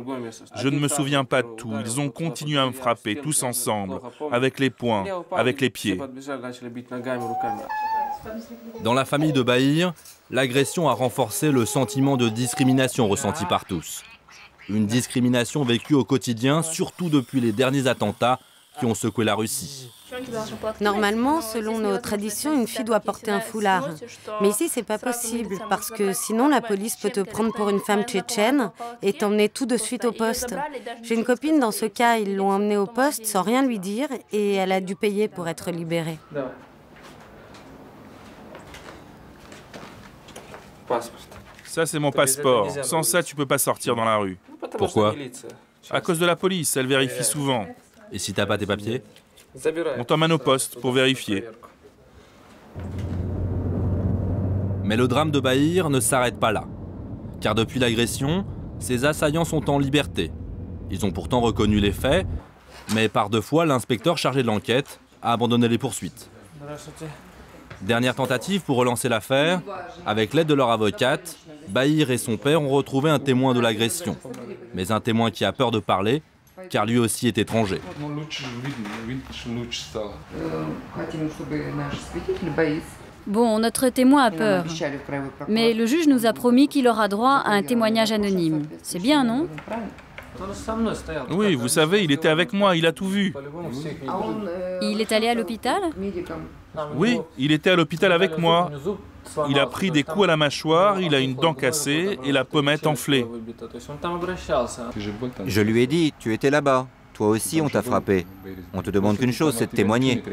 Je ne me souviens pas de tout. Ils ont continué à me frapper, tous ensemble, avec les poings, avec les pieds. Dans la famille de Bahir, l'agression a renforcé le sentiment de discrimination ressenti par tous. Une discrimination vécue au quotidien, surtout depuis les derniers attentats qui ont secoué la Russie. Normalement, selon nos traditions, une fille doit porter un foulard. Mais ici, c'est pas possible, parce que sinon la police peut te prendre pour une femme tchétchène et t'emmener tout de suite au poste. J'ai une copine dans ce cas, ils l'ont emmenée au poste sans rien lui dire et elle a dû payer pour être libérée. Ça, c'est mon passeport. Sans ça, tu peux pas sortir dans la rue. Pourquoi? À cause de la police, elle vérifie souvent. Et si t'as pas tes papiers? On t'emmène au poste pour vérifier. Mais le drame de Bahir ne s'arrête pas là. Car depuis l'agression, ses assaillants sont en liberté. Ils ont pourtant reconnu les faits, mais par 2 fois, l'inspecteur chargé de l'enquête a abandonné les poursuites. Dernière tentative pour relancer l'affaire, avec l'aide de leur avocate, Bahir et son père ont retrouvé un témoin de l'agression. Mais un témoin qui a peur de parler, car lui aussi est étranger. Bon, notre témoin a peur. Mais le juge nous a promis qu'il aura droit à un témoignage anonyme. C'est bien, non? Oui, vous savez, il était avec moi, il a tout vu. Il est allé à l'hôpital? Oui, il était à l'hôpital avec moi. Il a pris des coups à la mâchoire, il a une dent cassée et la pommette enflée. Je lui ai dit, tu étais là-bas. Toi aussi, on t'a frappé. On te demande qu'une chose, c'est de témoigner.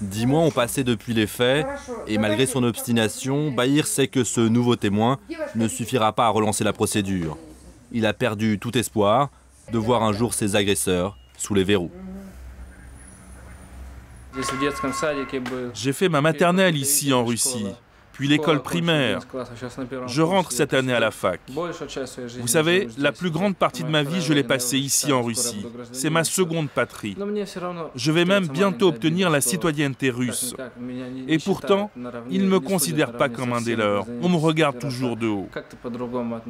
10 mois ont passé depuis les faits, et malgré son obstination, Bahir sait que ce nouveau témoin ne suffira pas à relancer la procédure. Il a perdu tout espoir de voir un jour ses agresseurs sous les verrous. J'ai fait ma maternelle ici en Russie. puis l'école primaire. Je rentre cette année à la fac. Vous savez, la plus grande partie de ma vie, je l'ai passée ici en Russie. C'est ma seconde patrie. Je vais même bientôt obtenir la citoyenneté russe. Et pourtant, ils ne me considèrent pas comme un des leurs. On me regarde toujours de haut.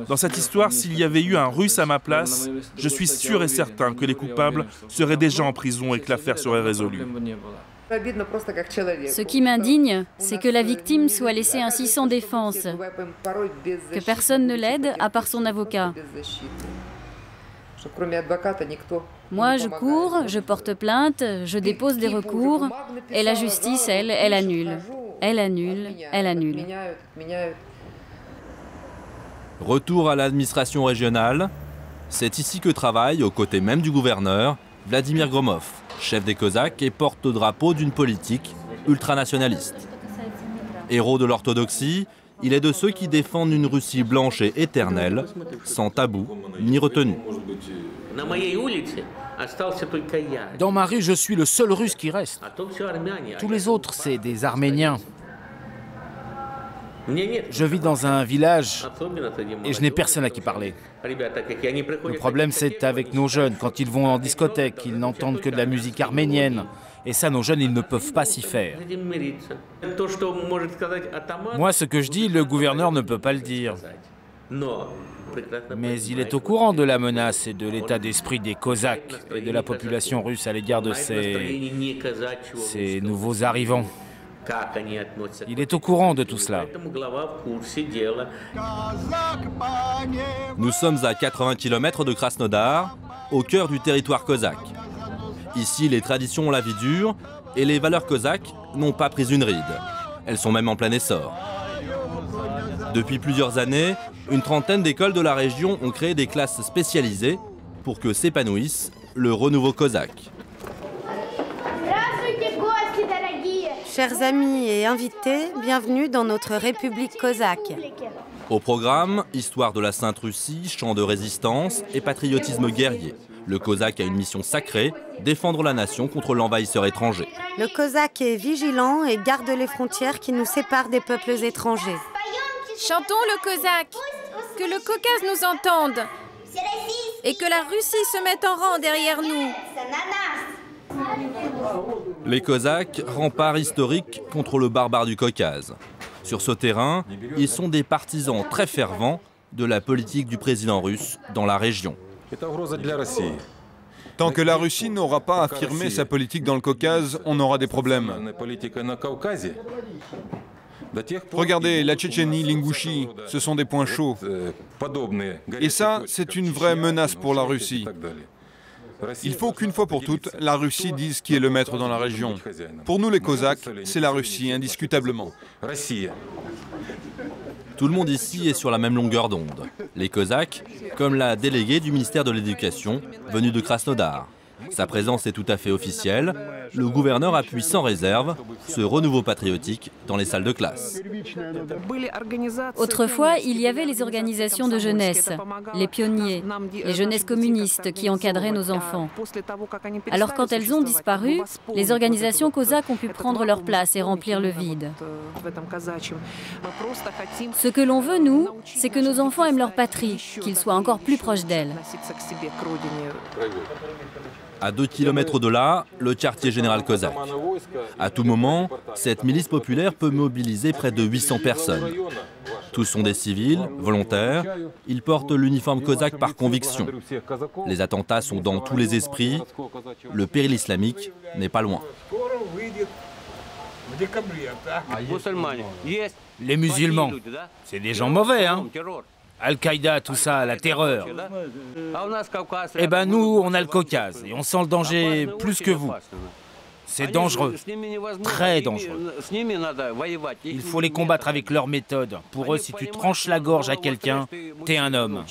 Dans cette histoire, s'il y avait eu un Russe à ma place, je suis sûr et certain que les coupables seraient déjà en prison et que l'affaire serait résolue. Ce qui m'indigne, c'est que la victime soit laissée ainsi sans défense, que personne ne l'aide à part son avocat. Moi, je cours, je porte plainte, je dépose des recours, et la justice, elle annule. Elle annule, elle annule. Retour à l'administration régionale. C'est ici que travaille, aux côtés même du gouverneur, Vladimir Gromov, chef des Cosaques et porte-drapeau d'une politique ultranationaliste. Héros de l'orthodoxie, il est de ceux qui défendent une Russie blanche et éternelle, sans tabou ni retenue. Dans ma rue, je suis le seul Russe qui reste. Tous les autres, c'est des Arméniens. Je vis dans un village et je n'ai personne à qui parler. Le problème, c'est avec nos jeunes. Quand ils vont en discothèque, ils n'entendent que de la musique arménienne. Et ça, nos jeunes, ils ne peuvent pas s'y faire. Moi, ce que je dis, le gouverneur ne peut pas le dire. Mais il est au courant de la menace et de l'état d'esprit des Cosaques et de la population russe à l'égard de ces nouveaux arrivants. Il est au courant de tout cela. Nous sommes à 80 km de Krasnodar, au cœur du territoire cosaque. Ici, les traditions ont la vie dure et les valeurs cosaques n'ont pas pris une ride. Elles sont même en plein essor. Depuis plusieurs années, une trentaine d'écoles de la région ont créé des classes spécialisées pour que s'épanouisse le renouveau cosaque. Chers amis et invités, bienvenue dans notre République cosaque. Au programme, histoire de la Sainte Russie, chant de résistance et patriotisme guerrier. Le cosaque a une mission sacrée, défendre la nation contre l'envahisseur étranger. Le cosaque est vigilant et garde les frontières qui nous séparent des peuples étrangers. Chantons le cosaque, que le Caucase nous entende et que la Russie se mette en rang derrière nous. Les Cosaques, rempart historique contre le barbare du Caucase. Sur ce terrain, ils sont des partisans très fervents de la politique du président russe dans la région. Tant que la Russie n'aura pas affirmé sa politique dans le Caucase, on aura des problèmes. Regardez, la Tchétchénie, l'Ingouchie, ce sont des points chauds. Et ça, c'est une vraie menace pour la Russie. Il faut qu'une fois pour toutes, la Russie dise qui est le maître dans la région. Pour nous les Cosaques, c'est la Russie, indiscutablement. Tout le monde ici est sur la même longueur d'onde. Les Cosaques, comme la déléguée du ministère de l'Éducation, venue de Krasnodar. Sa présence est tout à fait officielle. Le gouverneur appuie sans réserve ce renouveau patriotique dans les salles de classe. Autrefois, il y avait les organisations de jeunesse, les pionniers, les jeunesses communistes qui encadraient nos enfants. Alors quand elles ont disparu, les organisations cosaques ont pu prendre leur place et remplir le vide. Ce que l'on veut, nous, c'est que nos enfants aiment leur patrie, qu'ils soient encore plus proches d'elle. À 2 km de là, le quartier général cosaque. À tout moment, cette milice populaire peut mobiliser près de 800 personnes. Tous sont des civils, volontaires. Ils portent l'uniforme cosaque par conviction. Les attentats sont dans tous les esprits. Le péril islamique n'est pas loin. Les musulmans, c'est des gens mauvais, hein? Al-Qaïda, tout ça, la terreur. Eh ben nous, on a le Caucase et on sent le danger plus que vous. C'est dangereux, très dangereux. Il faut les combattre avec leurs méthodes. Pour eux, si tu tranches la gorge à quelqu'un, t'es un homme.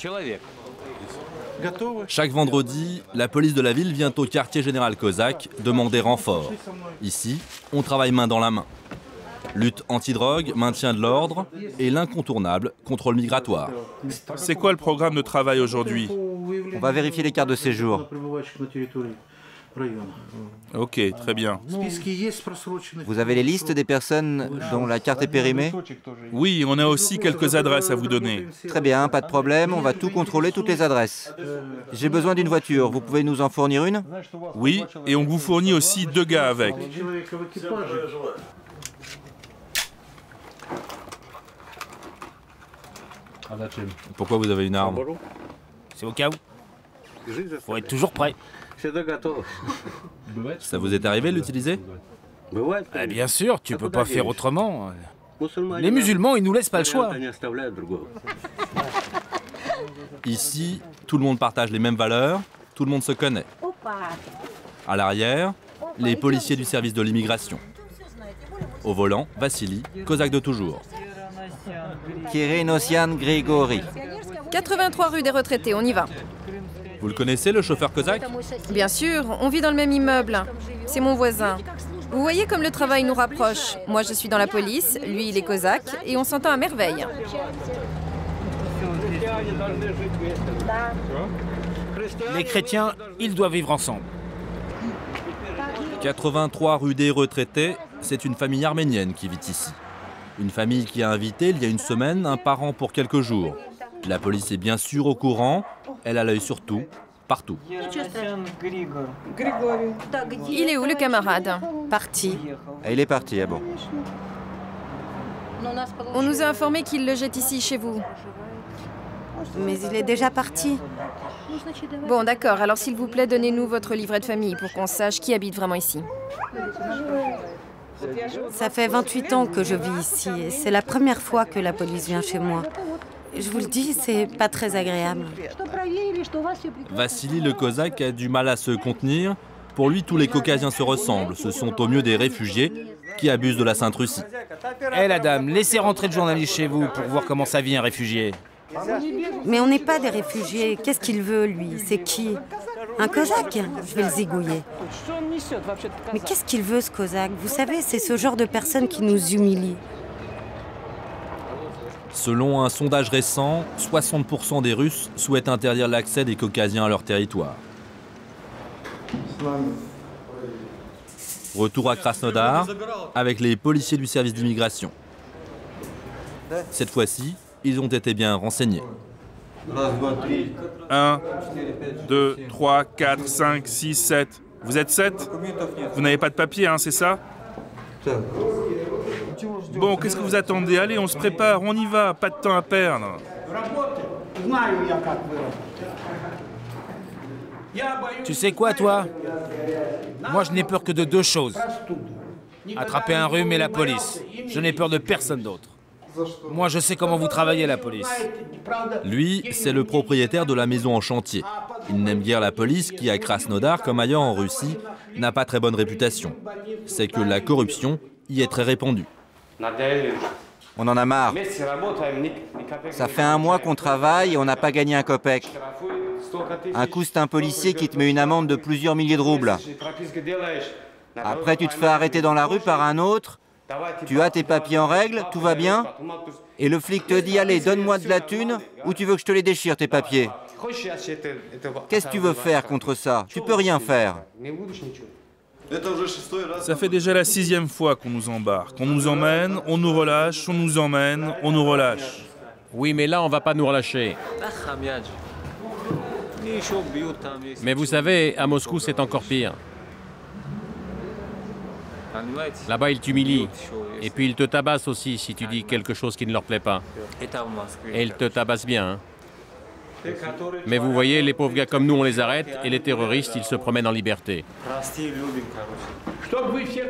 Chaque vendredi, la police de la ville vient au quartier général cosaque demander renfort. Ici, on travaille main dans la main. Lutte anti-drogue, maintien de l'ordre et l'incontournable contrôle migratoire. C'est quoi le programme de travail aujourd'hui? On va vérifier les cartes de séjour. Ok, très bien. Vous avez les listes des personnes dont la carte est périmée? Oui, on a aussi quelques adresses à vous donner. Très bien, pas de problème, on va tout contrôler, toutes les adresses. J'ai besoin d'une voiture, vous pouvez nous en fournir une? Oui, et on vous fournit aussi 2 gars avec. Pourquoi vous avez une arme? C'est au cas où. Faut être toujours prêt. Ça vous est arrivé de l'utiliser? Bien sûr, tu peux pas faire autrement. Les musulmans, ils nous laissent pas le choix. Ici, tout le monde partage les mêmes valeurs, tout le monde se connaît. À l'arrière, les policiers du service de l'immigration. Au volant, Vassili, cosaque de toujours. Kerenosian Grigori. 83 rue des Retraités, on y va. Vous le connaissez, le chauffeur cosaque? Bien sûr, on vit dans le même immeuble. C'est mon voisin. Vous voyez comme le travail nous rapproche. Moi, je suis dans la police, lui, il est cosaque, et on s'entend à merveille. Les chrétiens, ils doivent vivre ensemble. 83 rue des Retraités, c'est une famille arménienne qui vit ici. Une famille qui a invité, il y a une semaine, un parent pour quelques jours. La police est bien sûr au courant, elle a l'œil sur tout, partout. Il est où le camarade? Parti. Il est parti, ah bon. On nous a informé qu'il le jette ici, chez vous. Mais il est déjà parti. Bon, d'accord. Alors, s'il vous plaît, donnez-nous votre livret de famille pour qu'on sache qui habite vraiment ici. Ça fait 28 ans que je vis ici et c'est la première fois que la police vient chez moi. Je vous le dis, c'est pas très agréable. Vassili le cosaque a du mal à se contenir. Pour lui, tous les Caucasiens se ressemblent. Ce sont au mieux des réfugiés qui abusent de la Sainte Russie. Hé la dame, laissez rentrer le journaliste chez vous pour voir comment ça vit un réfugié. Mais on n'est pas des réfugiés. Qu'est-ce qu'il veut, lui? C'est qui? Un cosaque? Je vais le zigouiller. Mais qu'est-ce qu'il veut, ce cosaque? Vous savez, c'est ce genre de personne qui nous humilie. Selon un sondage récent, 60% des Russes souhaitent interdire l'accès des Caucasiens à leur territoire. Retour à Krasnodar avec les policiers du service d'immigration. Cette fois-ci, ils ont été bien renseignés. 1, 2, 3, 4, 5, 6, 7. Vous êtes 7? Vous n'avez pas de papier, hein, c'est ça? Bon, qu'est-ce que vous attendez? Allez, on se prépare, on y va, pas de temps à perdre. Tu sais quoi, toi? Moi, je n'ai peur que de 2 choses. Attraper un rhume et la police. Je n'ai peur de personne d'autre. Moi, je sais comment vous travaillez, la police. Lui, c'est le propriétaire de la maison en chantier. Il n'aime guère la police qui, à Krasnodar, comme ailleurs en Russie, n'a pas très bonne réputation. C'est que la corruption y est très répandue. On en a marre. Ça fait 1 mois qu'on travaille et on n'a pas gagné un kopek. Un coup, c'est un policier qui te met une amende de plusieurs milliers de roubles. Après, tu te fais arrêter dans la rue par un autre. Tu as tes papiers en règle, tout va bien. Et le flic te dit, allez, donne-moi de la thune ou tu veux que je te les déchire, tes papiers. Qu'est-ce que tu veux faire contre ça? Tu peux rien faire. Ça fait déjà la 6e fois qu'on nous embarque. On nous emmène, on nous relâche, on nous emmène, on nous relâche. Oui, mais là, on va pas nous relâcher. Mais vous savez, à Moscou, c'est encore pire. Là-bas, ils t'humilient. Et puis, ils te tabassent aussi si tu dis quelque chose qui ne leur plaît pas. Et ils te tabassent bien. Hein. Mais vous voyez, les pauvres gars comme nous, on les arrête, et les terroristes, ils se promènent en liberté.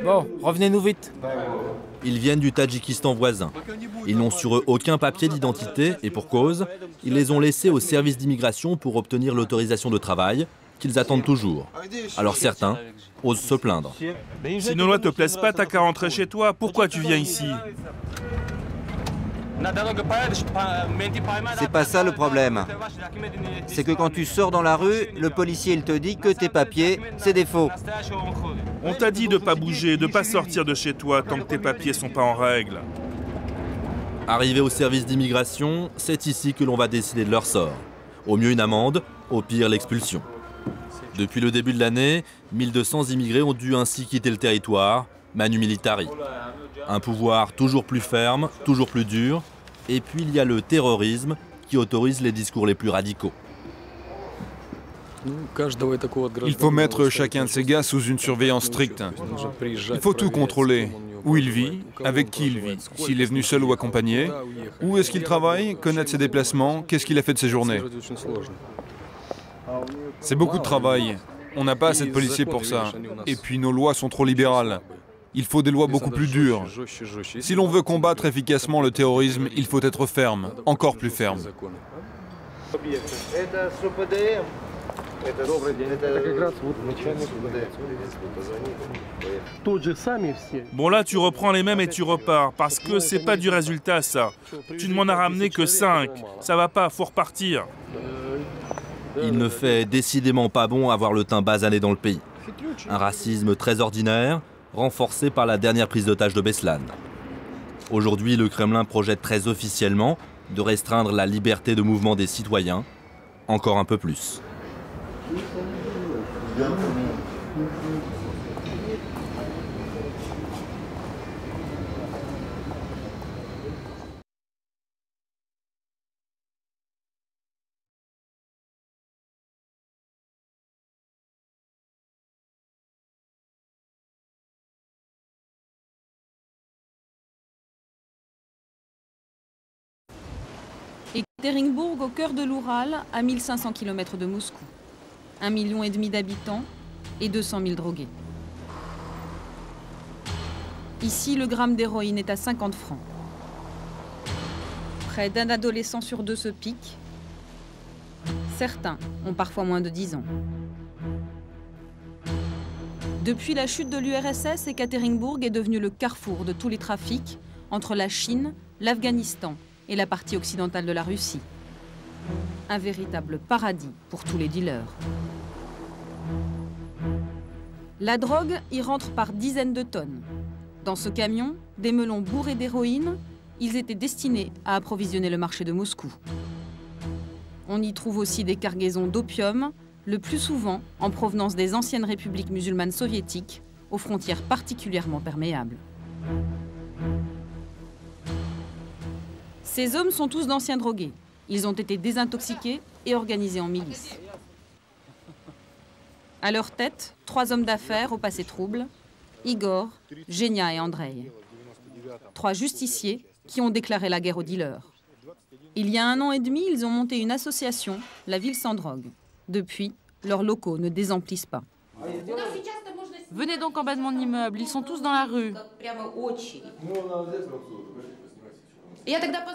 Bon, revenez-nous vite. Ils viennent du Tadjikistan voisin. Ils n'ont sur eux aucun papier d'identité, et pour cause, ils les ont laissés au service d'immigration pour obtenir l'autorisation de travail, qu'ils attendent toujours. Alors certains osent se plaindre. Si nos lois te plaisent pas, t'as qu'à rentrer chez toi. Pourquoi tu viens ici? C'est pas ça le problème. C'est que quand tu sors dans la rue, le policier il te dit que tes papiers, c'est des faux. On t'a dit de pas bouger, de pas sortir de chez toi tant que tes papiers sont pas en règle. Arrivés au service d'immigration, c'est ici que l'on va décider de leur sort. Au mieux une amende, au pire l'expulsion. Depuis le début de l'année, 1200 immigrés ont dû ainsi quitter le territoire, manu militari. Un pouvoir toujours plus ferme, toujours plus dur, et puis il y a le terrorisme qui autorise les discours les plus radicaux. Il faut mettre chacun de ces gars sous une surveillance stricte. Il faut tout contrôler. Où il vit, avec qui il vit, s'il est venu seul ou accompagné, où est-ce qu'il travaille, connaître ses déplacements, qu'est-ce qu'il a fait de ses journées. C'est beaucoup de travail. On n'a pas assez de policiers pour ça. Et puis nos lois sont trop libérales. Il faut des lois beaucoup plus dures. Si l'on veut combattre efficacement le terrorisme, il faut être ferme, encore plus ferme. Bon là, tu reprends les mêmes et tu repars, parce que c'est pas du résultat ça. Tu ne m'en as ramené que 5. Ça va pas, faut repartir. Il ne fait décidément pas bon avoir le teint basané dans le pays. Un racisme très ordinaire, renforcé par la dernière prise d'otage de Beslan. Aujourd'hui, le Kremlin projette très officiellement de restreindre la liberté de mouvement des citoyens, encore un peu plus. Ekaterinbourg, au cœur de l'Oural, à 1500 km de Moscou. 1,5 million d'habitants et 200 000 drogués. Ici, le gramme d'héroïne est à 50 francs. Près d'un adolescent sur 2 se pique. Certains ont parfois moins de 10 ans. Depuis la chute de l'URSS, Ekaterinbourg est devenu le carrefour de tous les trafics entre la Chine, l'Afghanistan et la partie occidentale de la Russie. Un véritable paradis pour tous les dealers. La drogue y rentre par dizaines de tonnes. Dans ce camion, des melons bourrés d'héroïne, ils étaient destinés à approvisionner le marché de Moscou. On y trouve aussi des cargaisons d'opium, le plus souvent en provenance des anciennes républiques musulmanes soviétiques, aux frontières particulièrement perméables. Ces hommes sont tous d'anciens drogués. Ils ont été désintoxiqués et organisés en milice. À leur tête, 3 hommes d'affaires au passé trouble, Igor, Genia et Andrei. 3 justiciers qui ont déclaré la guerre aux dealers. Il y a 1 an et demi, ils ont monté une association, la Ville sans drogue. Depuis, leurs locaux ne désemplissent pas. Venez donc en bas de mon immeuble, ils sont tous dans la rue.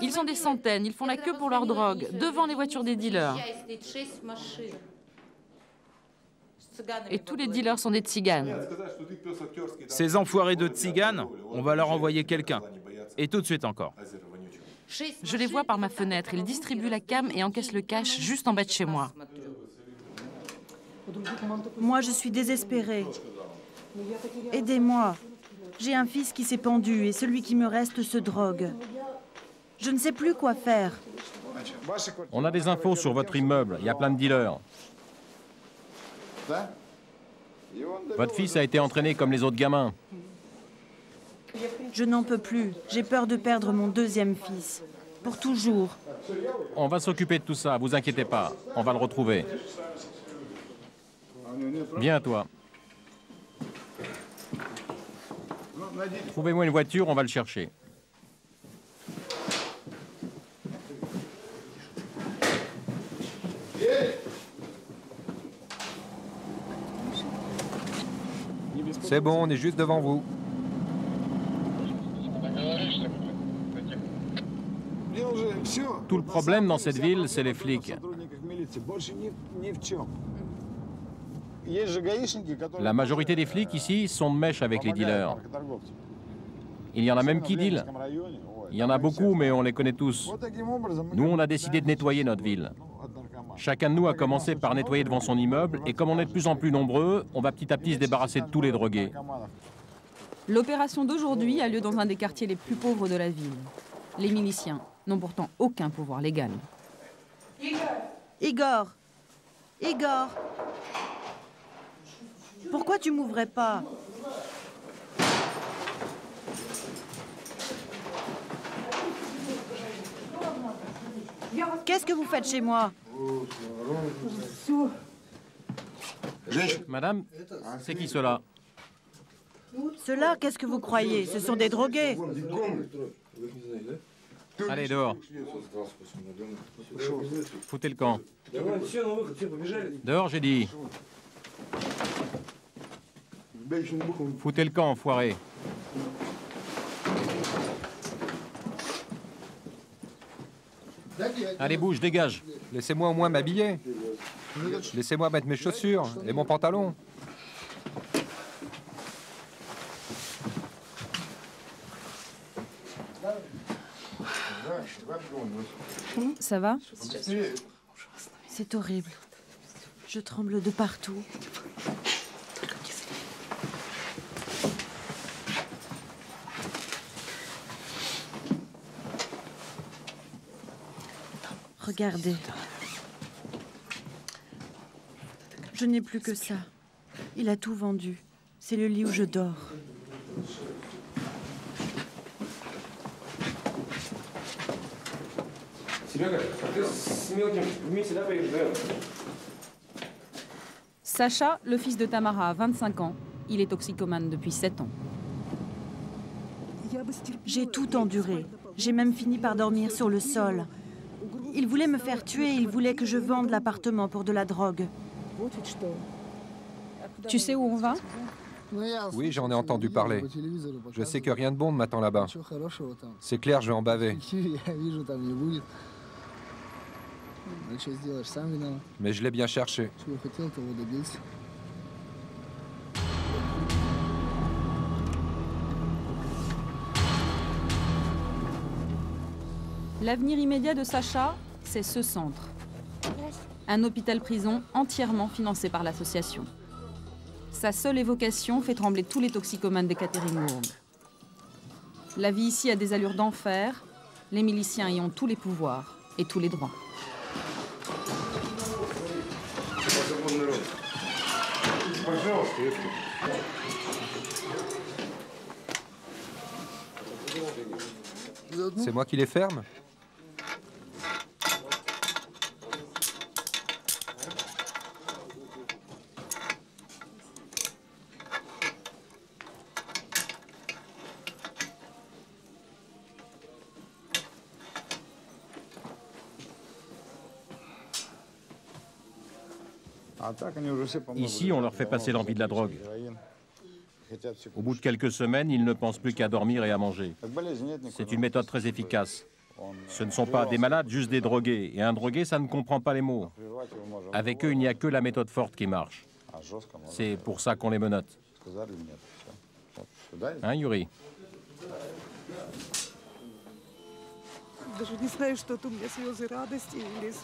Ils sont des centaines, ils font la queue pour leur drogue, devant les voitures des dealers. Et tous les dealers sont des tziganes. Ces enfoirés de tziganes, on va leur envoyer quelqu'un. Et tout de suite encore. Je les vois par ma fenêtre, ils distribuent la cam et encaissent le cash juste en bas de chez moi. Moi, je suis désespérée. Aidez-moi. J'ai un fils qui s'est pendu et celui qui me reste se drogue. Je ne sais plus quoi faire. On a des infos sur votre immeuble. Il y a plein de dealers. Votre fils a été entraîné comme les autres gamins. Je n'en peux plus. J'ai peur de perdre mon 2e fils. Pour toujours. On va s'occuper de tout ça, vous inquiétez pas. On va le retrouver. Viens, toi. Trouvez-moi une voiture, on va le chercher. C'est bon, on est juste devant vous. Tout le problème dans cette ville, c'est les flics. La majorité des flics ici sont de mèche avec les dealers. Il y en a même qui dealent. Il y en a beaucoup, mais on les connaît tous. Nous, on a décidé de nettoyer notre ville. Chacun de nous a commencé par nettoyer devant son immeuble, et comme on est de plus en plus nombreux, on va petit à petit se débarrasser de tous les drogués. L'opération d'aujourd'hui a lieu dans un des quartiers les plus pauvres de la ville. Les miliciens n'ont pourtant aucun pouvoir légal. Igor! Igor! Pourquoi tu m'ouvrais pas? Qu'est-ce que vous faites chez moi? Madame, c'est qui cela? Ceux-là, qu'est-ce que vous croyez? Ce sont des drogués. Allez, dehors. Foutez le camp. Dehors, j'ai dit. Foutez le camp, enfoiré. Allez, bouge, dégage. Laissez-moi au moins m'habiller. Laissez-moi mettre mes chaussures et mon pantalon. Ça va? C'est horrible. Je tremble de partout. Regardez. Je n'ai plus que ça. Il a tout vendu. C'est le lit où je dors. Sacha, le fils de Tamara, a 25 ans. Il est toxicomane depuis 7 ans. J'ai tout enduré. J'ai même fini par dormir sur le sol. Il voulait me faire tuer, il voulait que je vende l'appartement pour de la drogue. Tu sais où on va? Oui, j'en ai entendu parler. Je sais que rien de bon ne m'attend là-bas. C'est clair, je vais en baver. Mais je l'ai bien cherché. L'avenir immédiat de Sacha, c'est ce centre. Un hôpital-prison entièrement financé par l'association. Sa seule évocation fait trembler tous les toxicomanes d'Ekaterinbourg. La vie ici a des allures d'enfer. Les miliciens y ont tous les pouvoirs et tous les droits. C'est moi qui les ferme? Ici, on leur fait passer l'envie de la drogue. Au bout de quelques semaines, ils ne pensent plus qu'à dormir et à manger. C'est une méthode très efficace. Ce ne sont pas des malades, juste des drogués. Et un drogué, ça ne comprend pas les mots. Avec eux, il n'y a que la méthode forte qui marche. C'est pour ça qu'on les menotte. Hein, Yuri?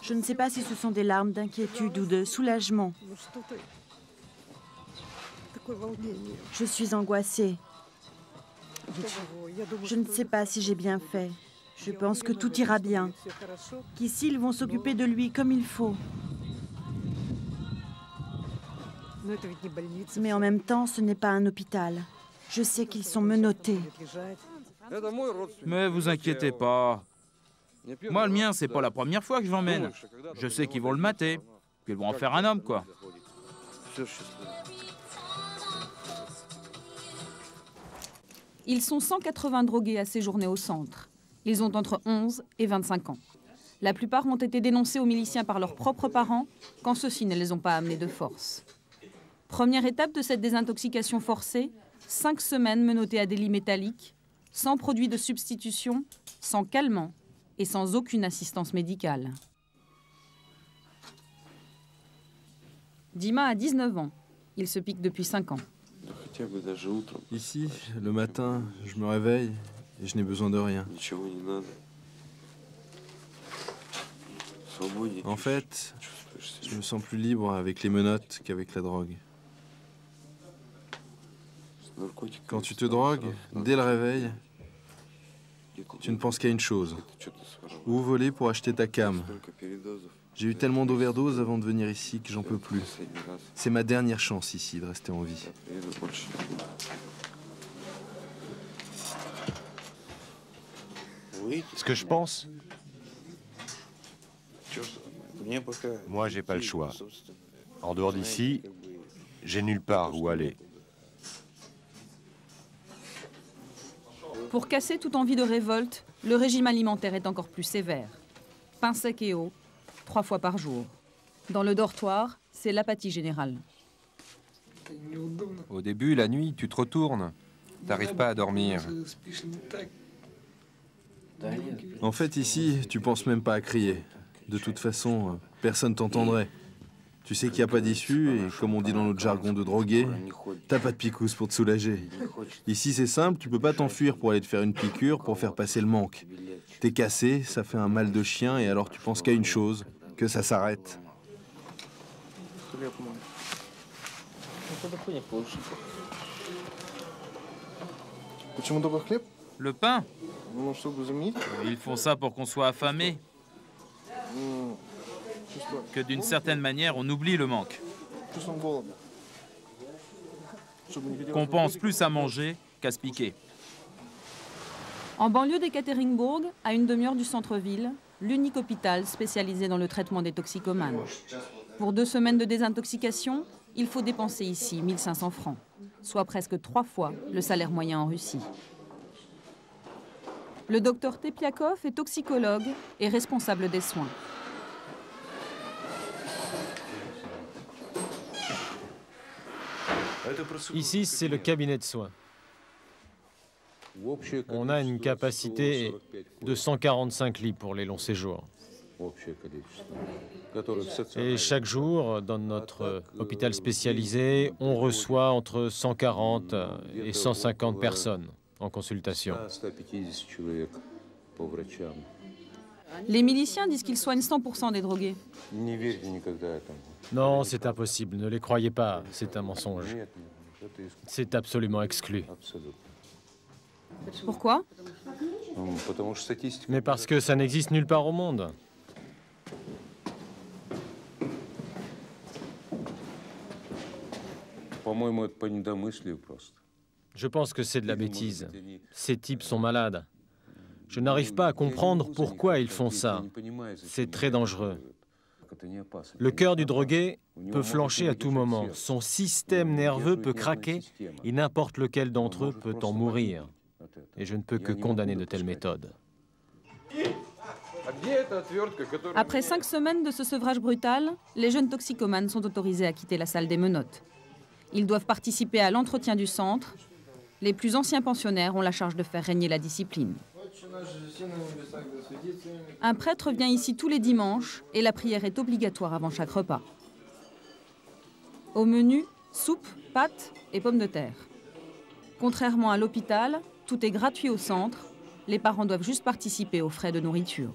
Je ne sais pas si ce sont des larmes d'inquiétude ou de soulagement. Je suis angoissée. Je ne sais pas si j'ai bien fait. Je pense que tout ira bien. Qu'ici, ils vont s'occuper de lui comme il faut. Mais en même temps, ce n'est pas un hôpital. Je sais qu'ils sont menottés. Mais vous inquiétez pas. Moi, le mien, c'est pas la première fois que je l'emmène. Je sais qu'ils vont le mater, qu'ils vont en faire un homme, quoi. Ils sont 180 drogués à séjourner au centre. Ils ont entre 11 et 25 ans. La plupart ont été dénoncés aux miliciens par leurs propres parents, quand ceux-ci ne les ont pas amenés de force. Première étape de cette désintoxication forcée, 5 semaines menottées à des lits métalliques, sans produits de substitution, sans calmant et sans aucune assistance médicale. Dima a 19 ans. Il se pique depuis 5 ans. Ici, le matin, je me réveille et je n'ai besoin de rien. En fait, je me sens plus libre avec les menottes qu'avec la drogue. Quand tu te drogues, dès le réveil, tu ne penses qu'à une chose. Où voler pour acheter ta cam? J'ai eu tellement d'overdoses avant de venir ici que j'en peux plus. C'est ma dernière chance ici de rester en vie. Ce que je pense, moi, j'ai pas le choix. En dehors d'ici, j'ai nulle part où aller. Pour casser toute envie de révolte, le régime alimentaire est encore plus sévère. Pain sec et eau, 3 fois par jour. Dans le dortoir, c'est l'apathie générale. Au début, la nuit, tu te retournes. T'arrives pas à dormir. En fait, ici, tu penses même pas à crier. De toute façon, personne t'entendrait. Tu sais qu'il n'y a pas d'issue et, comme on dit dans notre jargon de drogué, t'as pas de picouse pour te soulager. Ici, c'est simple, tu peux pas t'enfuir pour aller te faire une piqûre pour faire passer le manque. T'es cassé, ça fait un mal de chien et alors tu penses qu'à une chose, que ça s'arrête. Le pain? Ils font ça pour qu'on soit affamé. Que d'une certaine manière, on oublie le manque. Qu'on pense plus à manger qu'à se piquer. En banlieue d'Ekaterinbourg, à une demi-heure du centre-ville, l'unique hôpital spécialisé dans le traitement des toxicomanes. Pour 2 semaines de désintoxication, il faut dépenser ici 1500 francs, soit presque 3 fois le salaire moyen en Russie. Le docteur Tepiakov est toxicologue et responsable des soins. Ici, c'est le cabinet de soins. On a une capacité de 145 lits pour les longs séjours. Et chaque jour, dans notre hôpital spécialisé, on reçoit entre 140 et 150 personnes en consultation. Les miliciens disent qu'ils soignent 100% des drogués. Non, c'est impossible. Ne les croyez pas. C'est un mensonge. C'est absolument exclu. Pourquoi? Mais parce que ça n'existe nulle part au monde. Je pense que c'est de la bêtise. Ces types sont malades. Je n'arrive pas à comprendre pourquoi ils font ça. C'est très dangereux. Le cœur du drogué peut flancher à tout moment. Son système nerveux peut craquer et n'importe lequel d'entre eux peut en mourir. Et je ne peux que condamner de telles méthodes. Après 5 semaines de ce sevrage brutal, les jeunes toxicomanes sont autorisés à quitter la salle des menottes. Ils doivent participer à l'entretien du centre. Les plus anciens pensionnaires ont la charge de faire régner la discipline. Un prêtre vient ici tous les dimanches et la prière est obligatoire avant chaque repas. Au menu, soupe, pâtes et pommes de terre. Contrairement à l'hôpital, tout est gratuit au centre. Les parents doivent juste participer aux frais de nourriture.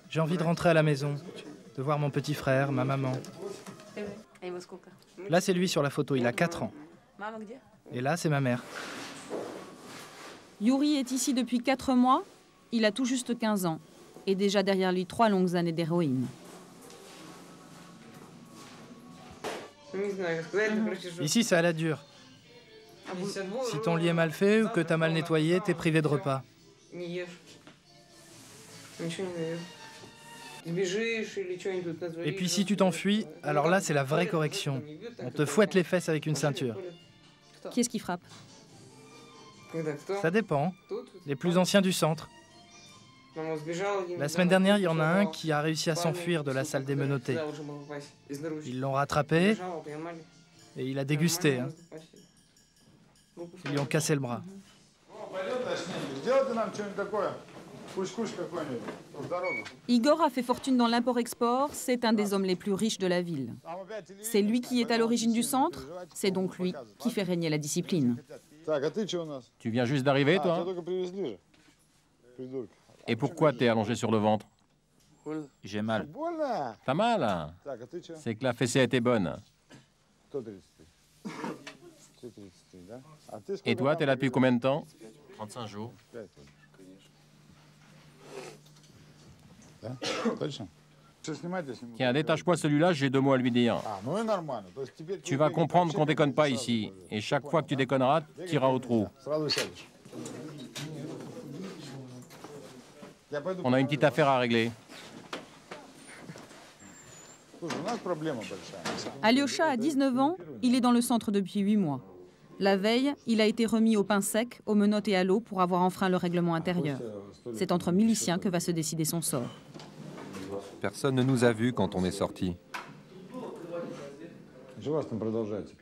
J'ai envie de rentrer à la maison, de voir mon petit frère, ma maman. Là, c'est lui sur la photo, il a 4 ans. Et là, c'est ma mère. Yuri est ici depuis 4 mois. Il a tout juste 15 ans. Et déjà derrière lui 3 longues années d'héroïne. Ici, c'est à la dure. Si ton lit est mal fait ou que t'as mal nettoyé, t'es privé de repas. Et puis si tu t'enfuis, alors là, c'est la vraie correction. On te fouette les fesses avec une ceinture. Qui est-ce qui frappe? Ça dépend. Les plus anciens du centre. La semaine dernière, il y en a un qui a réussi à s'enfuir de la salle des menottés. Ils l'ont rattrapé et il a dégusté. Hein. Ils lui ont cassé le bras. Igor a fait fortune dans l'import-export, c'est un des hommes les plus riches de la ville. C'est lui qui est à l'origine du centre, c'est donc lui qui fait régner la discipline. Tu viens juste d'arriver, toi? Et pourquoi t'es allongé sur le ventre? J'ai mal. T'as mal, hein? C'est que la fessée était bonne. Et toi, t'es là depuis combien de temps? 35 jours. Tiens, détache-moi celui-là, j'ai 2 mots à lui dire. Tu vas comprendre qu'on déconne pas ici. Et chaque fois que tu déconneras, tu iras au trou. On a une petite affaire à régler. Alyosha a 19 ans, il est dans le centre depuis 8 mois. La veille, il a été remis au pain sec, aux menottes et à l'eau pour avoir enfreint le règlement intérieur. C'est entre miliciens que va se décider son sort. Personne ne nous a vus quand on est sortis.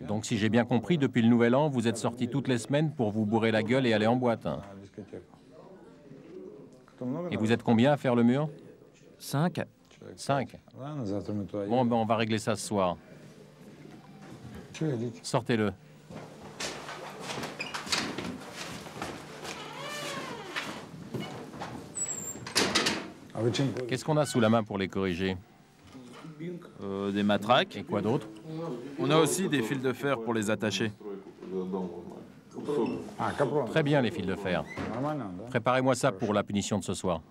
Donc si j'ai bien compris, depuis le Nouvel An, vous êtes sortis toutes les semaines pour vous bourrer la gueule et aller en boîte. Et vous êtes combien à faire le mur? 5. 5. Bon, ben on va régler ça ce soir. Sortez-le. Qu'est-ce qu'on a sous la main pour les corriger? Des matraques. Et quoi d'autre? On a aussi des fils de fer pour les attacher. Très bien, les fils de fer. Préparez-moi ça pour la punition de ce soir.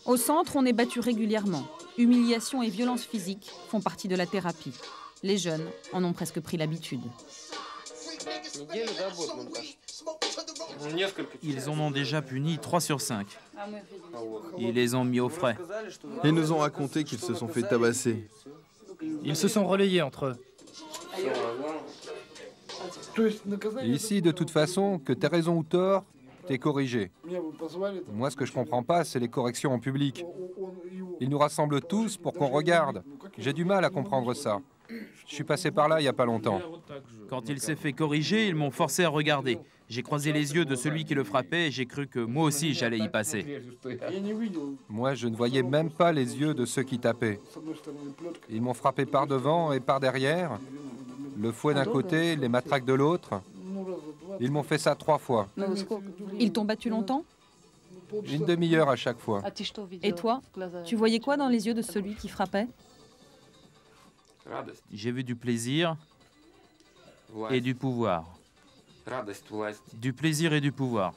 Au centre, on est battu régulièrement. Humiliation et violence physique font partie de la thérapie. Les jeunes en ont presque pris l'habitude. Ils en ont déjà puni 3 sur 5. Ils les ont mis au frais. Ils nous ont raconté qu'ils se sont fait tabasser. Ils se sont relayés entre eux. Ici, de toute façon, que t'aies raison ou tort, t'es corrigé. Moi, ce que je comprends pas, c'est les corrections en public. Ils nous rassemblent tous pour qu'on regarde. J'ai du mal à comprendre ça. Je suis passé par là il y a pas longtemps. Quand il s'est fait corriger, ils m'ont forcé à regarder. J'ai croisé les yeux de celui qui le frappait et j'ai cru que moi aussi j'allais y passer. Moi, je ne voyais même pas les yeux de ceux qui tapaient. Ils m'ont frappé par devant et par derrière. Le fouet d'un côté, les matraques de l'autre. Ils m'ont fait ça 3 fois. Ils t'ont battu longtemps? Une demi-heure à chaque fois. Et toi, tu voyais quoi dans les yeux de celui qui frappait? J'ai vu du plaisir et du pouvoir. Du plaisir et du pouvoir.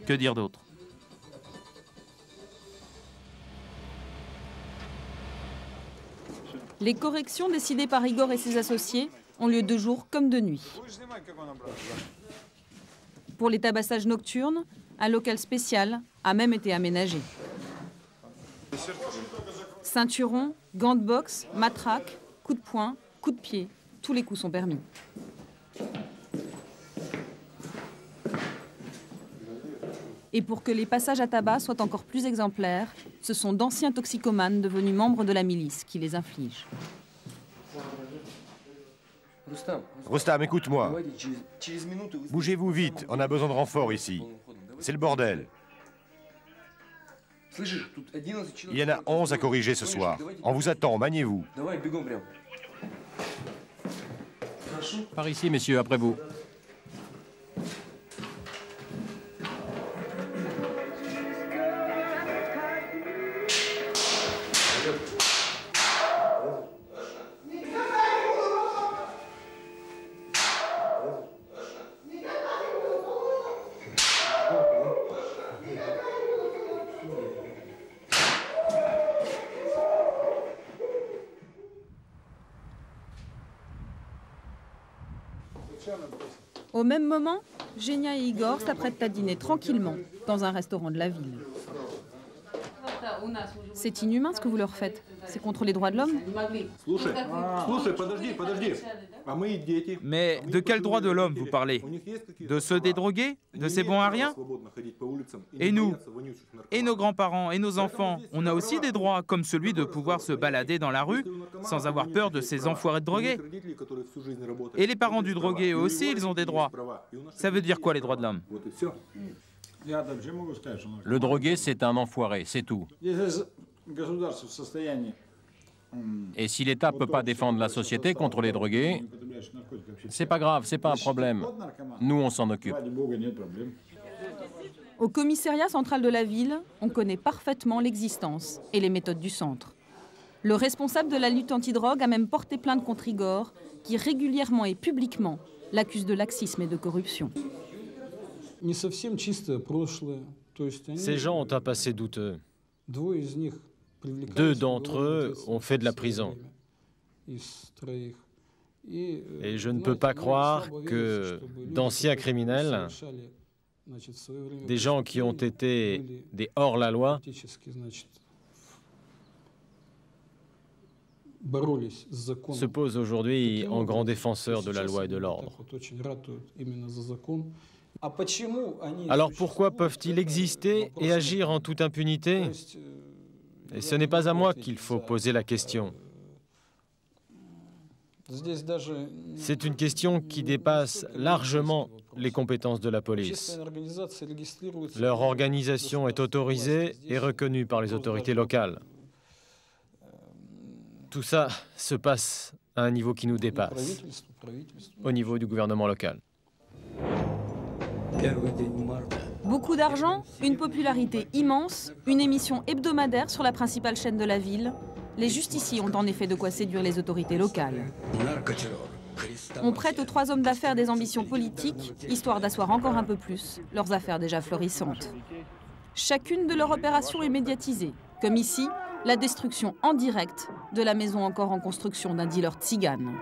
Que dire d'autre? Les corrections décidées par Igor et ses associés ont lieu de jour comme de nuit. Pour les tabassages nocturnes, un local spécial a même été aménagé. Ceinturon, gants de boxe, matraque, coups de poing, coups de pied, tous les coups sont permis. Et pour que les passages à tabac soient encore plus exemplaires, ce sont d'anciens toxicomanes devenus membres de la milice qui les infligent. Rustam, écoute-moi. Bougez-vous vite, on a besoin de renfort ici. C'est le bordel. Il y en a 11 à corriger ce soir. On vous attend, maniez-vous. Par ici, messieurs, après vous. Au même moment, Genia et Igor s'apprêtent à dîner tranquillement dans un restaurant de la ville. C'est inhumain ce que vous leur faites. C'est contre les droits de l'homme. Mais de quel droit de l'homme vous parlez? De ceux des drogués? De ces bons à rien? Et nous? Et nos grands-parents? Et nos enfants? On a aussi des droits, comme celui de pouvoir se balader dans la rue sans avoir peur de ces enfoirés de drogués. Et les parents du drogué, eux aussi, ils ont des droits. Ça veut dire quoi, les droits de l'homme? Le drogué, c'est un enfoiré, c'est tout. Et si l'État ne peut pas défendre la société contre les drogués, c'est pas grave, c'est pas un problème. Nous, on s'en occupe. Au commissariat central de la ville, on connaît parfaitement l'existence et les méthodes du centre. Le responsable de la lutte antidrogue a même porté plainte contre Igor, qui régulièrement et publiquement l'accuse de laxisme et de corruption. Ces gens ont un passé douteux. 2 d'entre eux ont fait de la prison. Et je ne peux pas croire que d'anciens criminels, des gens qui ont été des hors-la-loi, se posent aujourd'hui en grands défenseurs de la loi et de l'ordre. Alors pourquoi peuvent-ils exister et agir en toute impunité? Et ce n'est pas à moi qu'il faut poser la question. C'est une question qui dépasse largement les compétences de la police. Leur organisation est autorisée et reconnue par les autorités locales. Tout ça se passe à un niveau qui nous dépasse, au niveau du gouvernement local. Beaucoup d'argent, une popularité immense, une émission hebdomadaire sur la principale chaîne de la ville. Les justiciers ont en effet de quoi séduire les autorités locales. On prête aux 3 hommes d'affaires des ambitions politiques, histoire d'asseoir encore un peu plus leurs affaires déjà florissantes. Chacune de leurs opérations est médiatisée, comme ici, la destruction en direct de la maison encore en construction d'un dealer tzigane.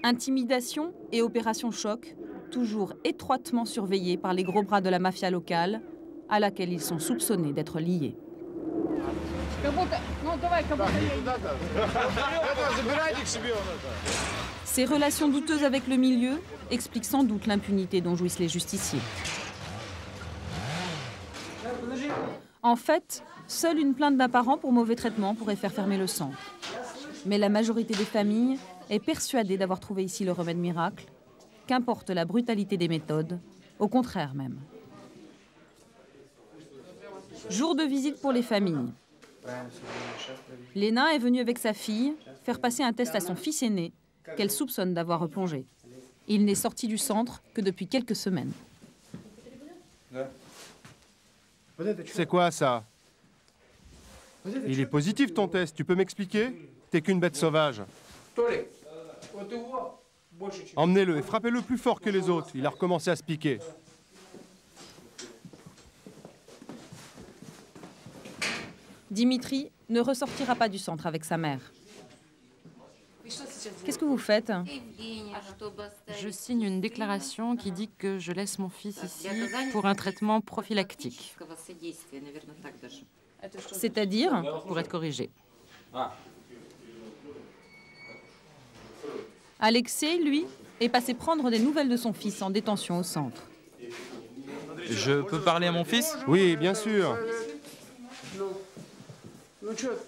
Intimidation et opération choc, toujours étroitement surveillées par les gros bras de la mafia locale, à laquelle ils sont soupçonnés d'être liés. Ces relations douteuses avec le milieu expliquent sans doute l'impunité dont jouissent les justiciers. En fait, seule une plainte d'un parent pour mauvais traitement pourrait faire fermer le centre. Mais la majorité des familles est persuadée d'avoir trouvé ici le remède miracle, qu'importe la brutalité des méthodes, au contraire même. Jour de visite pour les familles. Léna est venue avec sa fille faire passer un test à son fils aîné, qu'elle soupçonne d'avoir replongé. Il n'est sorti du centre que depuis quelques semaines. C'est quoi ça? Il est positif ton test, tu peux m'expliquer? T'es qu'une bête sauvage. Emmenez-le et frappez-le plus fort que les autres, il a recommencé à se piquer. Dimitri ne ressortira pas du centre avec sa mère. Qu'est-ce que vous faites? Je signe une déclaration qui dit que je laisse mon fils ici pour un traitement prophylactique. C'est-à-dire? Pour être corrigé. Alexei, lui, est passé prendre des nouvelles de son fils en détention au centre. Je peux parler à mon fils? Oui, bien sûr.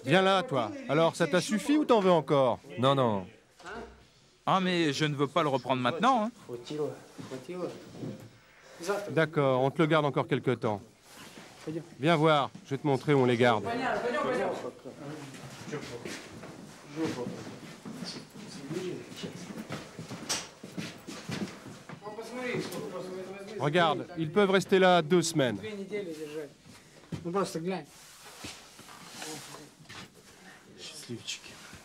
Viens là, toi. Alors, ça t'a suffi ou t'en veux encore? Non, non. Ah, mais je ne veux pas le reprendre maintenant. Hein. D'accord, on te le garde encore quelque temps. Viens voir, je vais te montrer où on les garde. Regarde, ils peuvent rester là 2 semaines.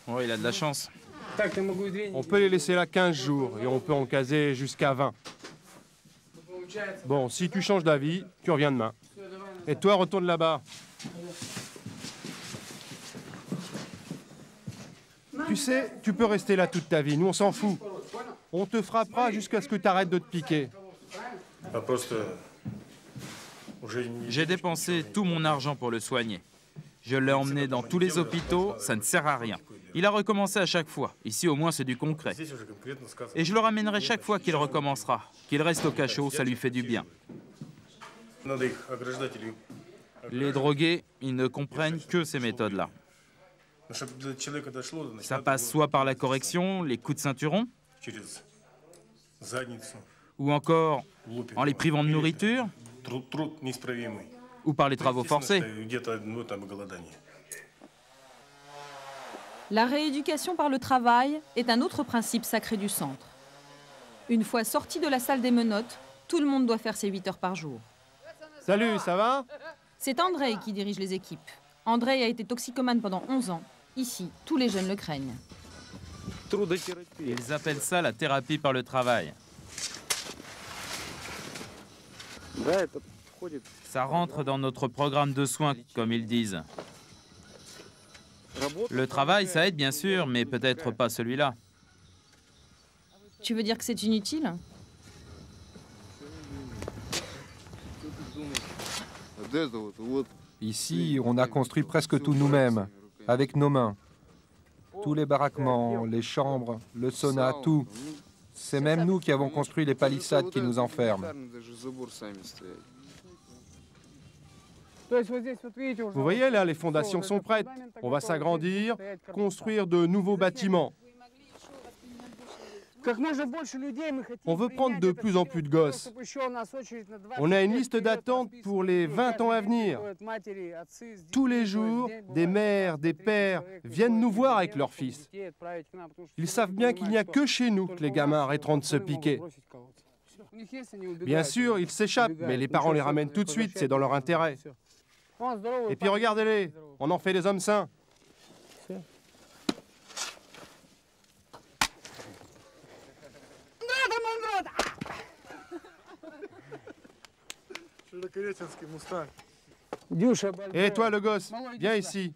Oh, il a de la chance. On peut les laisser là 15 jours et on peut en caser jusqu'à 20. Bon, si tu changes d'avis, tu reviens demain. Et toi, retourne là-bas. Tu sais, tu peux rester là toute ta vie, nous on s'en fout. On te frappera jusqu'à ce que tu arrêtes de te piquer. J'ai dépensé tout mon argent pour le soigner. Je l'ai emmené dans tous les hôpitaux, ça ne sert à rien. Il a recommencé à chaque fois. Ici, au moins, c'est du concret. Et je le ramènerai chaque fois qu'il recommencera. Qu'il reste au cachot, ça lui fait du bien. Les drogués, ils ne comprennent que ces méthodes-là. Ça passe soit par la correction, les coups de ceinturon, ou encore en les privant de nourriture, ou par les travaux forcés. La rééducation par le travail est un autre principe sacré du centre. Une fois sorti de la salle des menottes, tout le monde doit faire ses 8 heures par jour. Salut, ça va? C'est Andrei qui dirige les équipes. Andrei a été toxicomane pendant 11 ans. Ici, tous les jeunes le craignent. Ils appellent ça la thérapie par le travail. Ça rentre dans notre programme de soins, comme ils disent. Le travail, ça aide bien sûr, mais peut-être pas celui-là. Tu veux dire que c'est inutile? Ici, on a construit presque tout nous-mêmes, avec nos mains. Tous les baraquements, les chambres, le sauna, tout. C'est même nous qui avons construit les palissades qui nous enferment. Vous voyez là, les fondations sont prêtes. On va s'agrandir, construire de nouveaux bâtiments. On veut prendre de plus en plus de gosses. On a une liste d'attente pour les 20 ans à venir. Tous les jours, des mères, des pères viennent nous voir avec leurs fils. Ils savent bien qu'il n'y a que chez nous que les gamins arrêteront de se piquer. Bien sûr, ils s'échappent, mais les parents les ramènent tout de suite, c'est dans leur intérêt. Et puis regardez-les, on en fait des hommes sains. Et toi, le gosse, viens ici.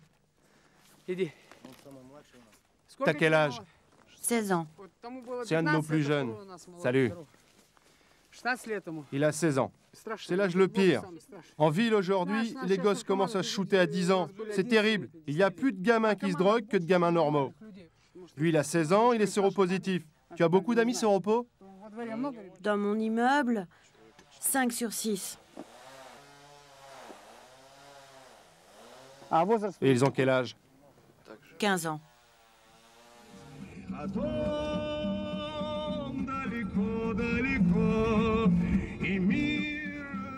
T'as quel âge? 16 ans. C'est un de nos plus jeunes. Salut. Il a 16 ans. C'est l'âge le pire. En ville aujourd'hui, les gosses commencent à se shooter à 10 ans. C'est terrible. Il y a plus de gamins qui se droguent que de gamins normaux. Lui, il a 16 ans, il est séropositif. Tu as beaucoup d'amis séropos? Dans mon immeuble, 5 sur 6. Et ils ont quel âge? 15 ans.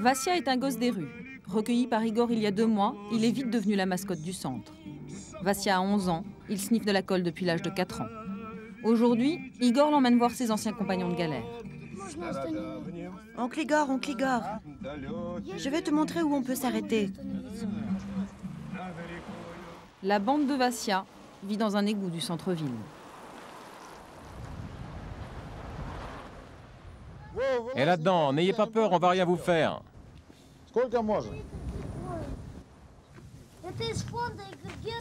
Vassia est un gosse des rues. Recueilli par Igor il y a 2 mois, il est vite devenu la mascotte du centre. Vassia a 11 ans, il sniffe de la colle depuis l'âge de 4 ans. Aujourd'hui, Igor l'emmène voir ses anciens compagnons de galère. Oncle Igor, je vais te montrer où on peut s'arrêter. La bande de Vassia vit dans un égout du centre-ville. Et là-dedans, n'ayez pas peur, on va rien vous faire.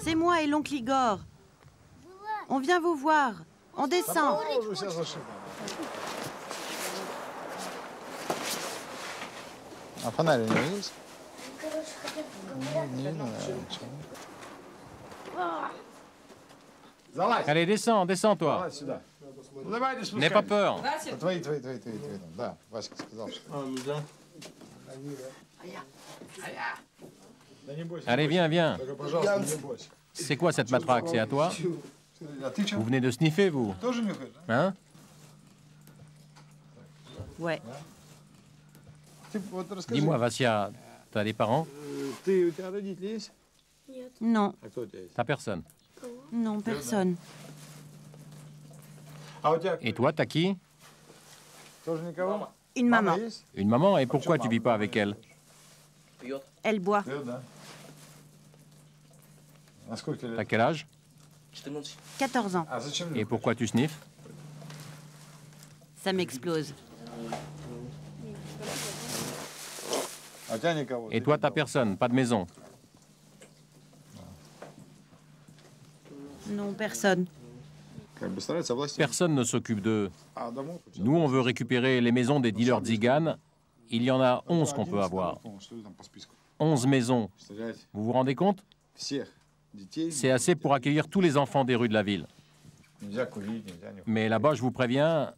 C'est moi et l'oncle Igor. On vient vous voir. On descend. Allez, descends, descends, toi. N'aie pas peur. Allez, viens, viens. C'est quoi cette matraque? C'est à toi? Vous venez de sniffer, vous? Hein? Ouais. Dis-moi, Vassia, t'as des parents? Non. T'as personne? Non, personne. Et toi, t'as qui? Une maman. Une maman? Et pourquoi tu vis pas avec elle? Elle boit. T'as quel âge? 14 ans. Et pourquoi tu sniffes? Ça m'explose. Et toi, t'as personne, pas de maison? Non, personne. Personne ne s'occupe d'eux. Nous, on veut récupérer les maisons des dealers Tsiganes. Il y en a 11 qu'on peut avoir. 11 maisons. Vous vous rendez compte? C'est assez pour accueillir tous les enfants des rues de la ville. Mais là-bas, je vous préviens,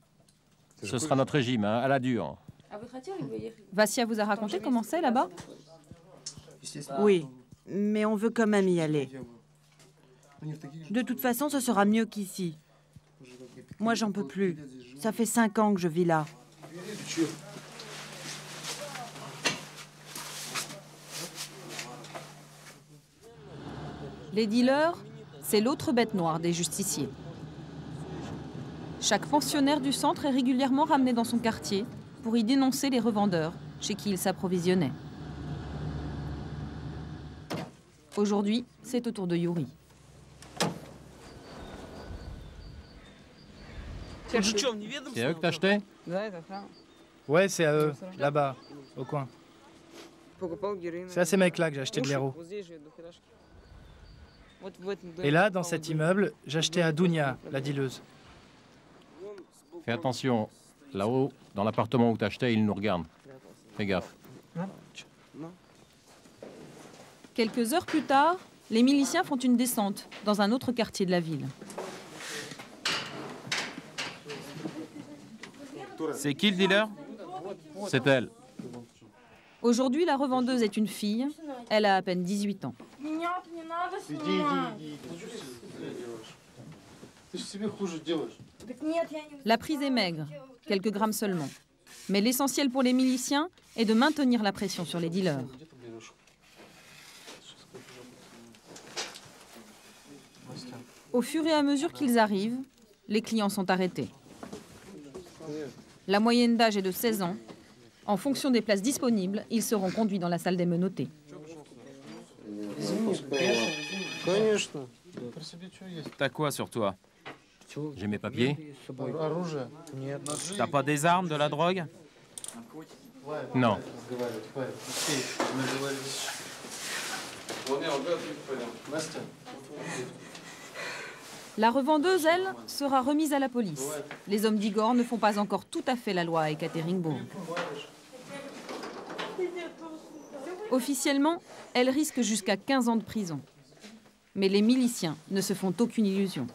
ce sera notre régime, hein, à la dure. Vassia vous a raconté comment c'est là-bas? Oui, mais on veut quand même y aller. De toute façon, ce sera mieux qu'ici. Moi, j'en peux plus. Ça fait 5 ans que je vis là. Les dealers, c'est l'autre bête noire des justiciers. Chaque pensionnaire du centre est régulièrement ramené dans son quartier pour y dénoncer les revendeurs chez qui il s'approvisionnait. Aujourd'hui, c'est au tour de Yuri. C'est à eux que t'achetais? Ouais, c'est à eux, là-bas, au coin. C'est à ces mecs-là que j'ai acheté de l'héros. Et là, dans cet immeuble, j'ai acheté à Dounia, la dealeuse. Fais attention, là-haut, dans l'appartement où t'achetais, ils nous regardent. Fais gaffe. Quelques heures plus tard, les miliciens font une descente dans un autre quartier de la ville. C'est qui le dealer? C'est elle. Aujourd'hui, la revendeuse est une fille. Elle a à peine 18 ans. La prise est maigre, quelques grammes seulement. Mais l'essentiel pour les miliciens est de maintenir la pression sur les dealers. Au fur et à mesure qu'ils arrivent, les clients sont arrêtés. La moyenne d'âge est de 16 ans. En fonction des places disponibles, ils seront conduits dans la salle des menottés. T'as quoi sur toi? J'ai mes papiers. T'as pas des armes, de la drogue? Non. La revendeuse, elle, sera remise à la police. Les hommes d'Igor ne font pas encore tout à fait la loi à Ekaterinbourg. Officiellement, elle risque jusqu'à 15 ans de prison. Mais les miliciens ne se font aucune illusion.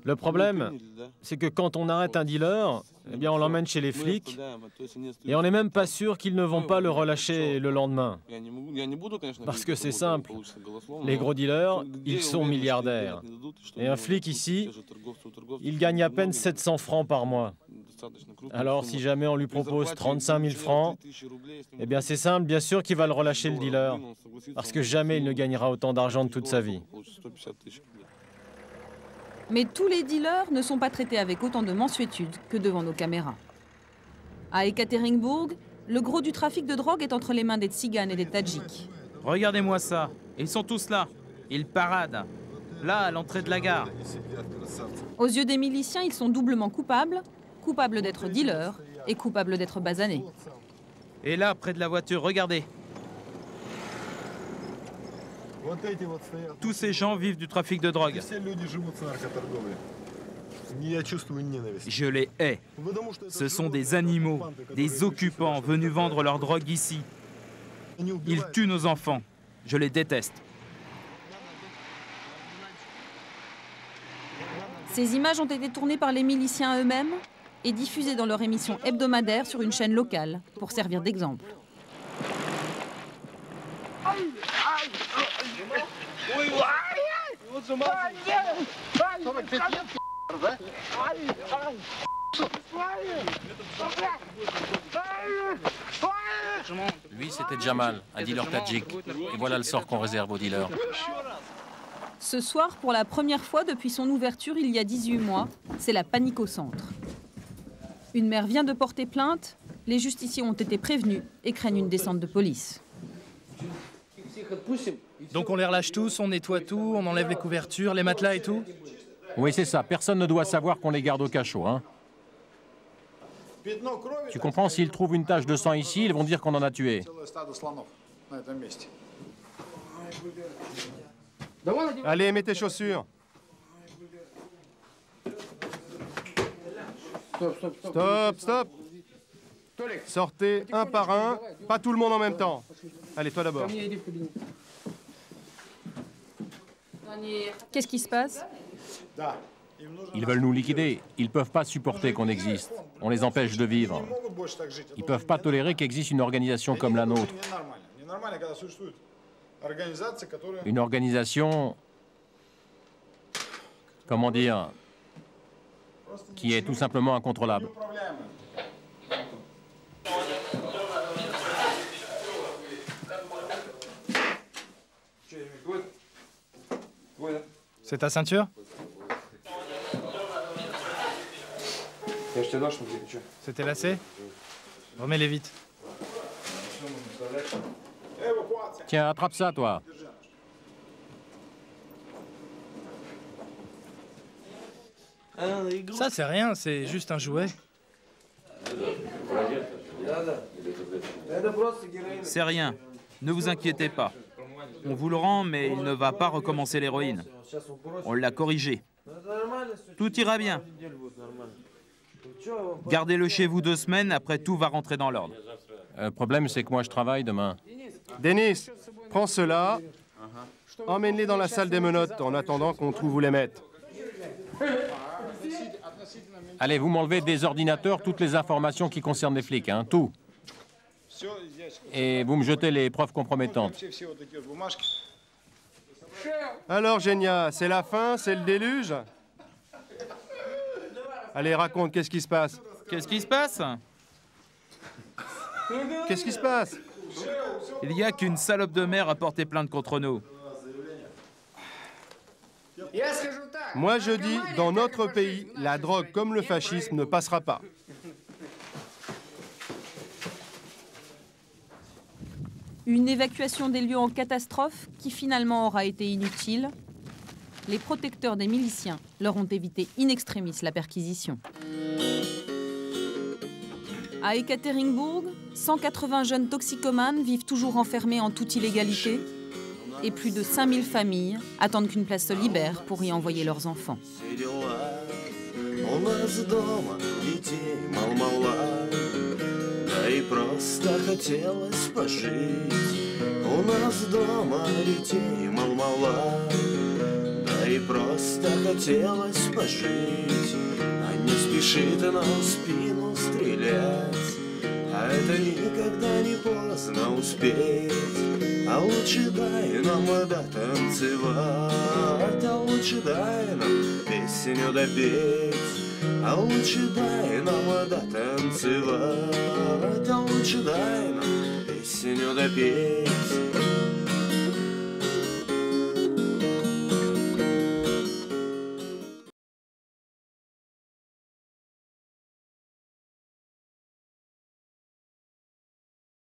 Le problème, c'est que quand on arrête un dealer, eh bien on l'emmène chez les flics et on n'est même pas sûr qu'ils ne vont pas le relâcher le lendemain. Parce que c'est simple, les gros dealers, ils sont milliardaires. Et un flic ici, il gagne à peine 700 francs par mois. Alors si jamais on lui propose 35 000 francs, eh bien c'est simple, bien sûr qu'il va le relâcher le dealer. Parce que jamais il ne gagnera autant d'argent de toute sa vie. Mais tous les dealers ne sont pas traités avec autant de mansuétude que devant nos caméras. À Ekaterinbourg, le gros du trafic de drogue est entre les mains des Tziganes et des Tadjiks. Regardez-moi ça. Ils sont tous là. Ils paradent. Là, à l'entrée de la gare. Aux yeux des miliciens, ils sont doublement coupables. Coupables d'être dealers et coupables d'être basanés. Et là, près de la voiture, regardez. Tous ces gens vivent du trafic de drogue. Je les hais. Ce sont des animaux, des occupants venus vendre leur drogue ici. Ils tuent nos enfants. Je les déteste. Ces images ont été tournées par les miliciens eux-mêmes et diffusées dans leur émission hebdomadaire sur une chaîne locale pour servir d'exemple. Lui, c'était Jamal, un dealer tadjik. Et voilà le sort qu'on réserve aux dealers. Ce soir, pour la première fois depuis son ouverture il y a 18 mois, c'est la panique au centre. Une mère vient de porter plainte, les justiciers ont été prévenus et craignent une descente de police. Donc on les relâche tous, on nettoie tout, on enlève les couvertures, les matelas et tout? Oui, c'est ça. Personne ne doit savoir qu'on les garde au cachot, hein. Tu comprends, s'ils trouvent une tache de sang ici, ils vont dire qu'on en a tué. Allez, mets tes chaussures. Stop, stop. Sortez un par un, pas tout le monde en même temps. Allez, toi d'abord. Qu'est-ce qui se passe? Ils veulent nous liquider. Ils ne peuvent pas supporter qu'on existe. On les empêche de vivre. Ils ne peuvent pas tolérer qu'existe une organisation comme la nôtre. Une organisation, comment dire, qui est tout simplement incontrôlable. C'est ta ceinture? C'était lacé? Remets-les vite. Tiens, attrape ça, toi. Ça, c'est rien, c'est juste un jouet. C'est rien. Ne vous inquiétez pas. On vous le rend, mais il ne va pas recommencer l'héroïne. On l'a corrigé. Tout ira bien. Gardez-le chez vous 2 semaines, après tout va rentrer dans l'ordre. Le problème, c'est que moi, je travaille demain. Denis, prends cela. Emmène-les dans la salle des menottes en attendant qu'on trouve où les mettre. Allez, vous m'enlevez des ordinateurs toutes les informations qui concernent les flics, hein, tout. Et vous me jetez les preuves compromettantes. Alors, Genia, c'est la fin, c'est le déluge? Allez, raconte, qu'est-ce qui se passe? Qu'est-ce qui se passe? Qu'est-ce qui se passe? Il n'y a qu'une salope de mère à porter plainte contre nous. Moi, je dis, dans notre pays, la drogue comme le fascisme ne passera pas. Une évacuation des lieux en catastrophe qui finalement aura été inutile. Les protecteurs des miliciens leur ont évité in extremis la perquisition. À Ekaterinbourg, 180 jeunes toxicomanes vivent toujours enfermés en toute illégalité et plus de 5000 familles attendent qu'une place se libère pour y envoyer leurs enfants. И просто хотелось пожить. У нас дома детей мал-мала. Да и просто хотелось пожить. А не спешит на спину стрелять. А это никогда не поздно успеть. А лучше дай нам дотанцевать. А лучше дай нам песню допеть. А лучше дай нам дотанцевать, а лучше дай нам песню допеть.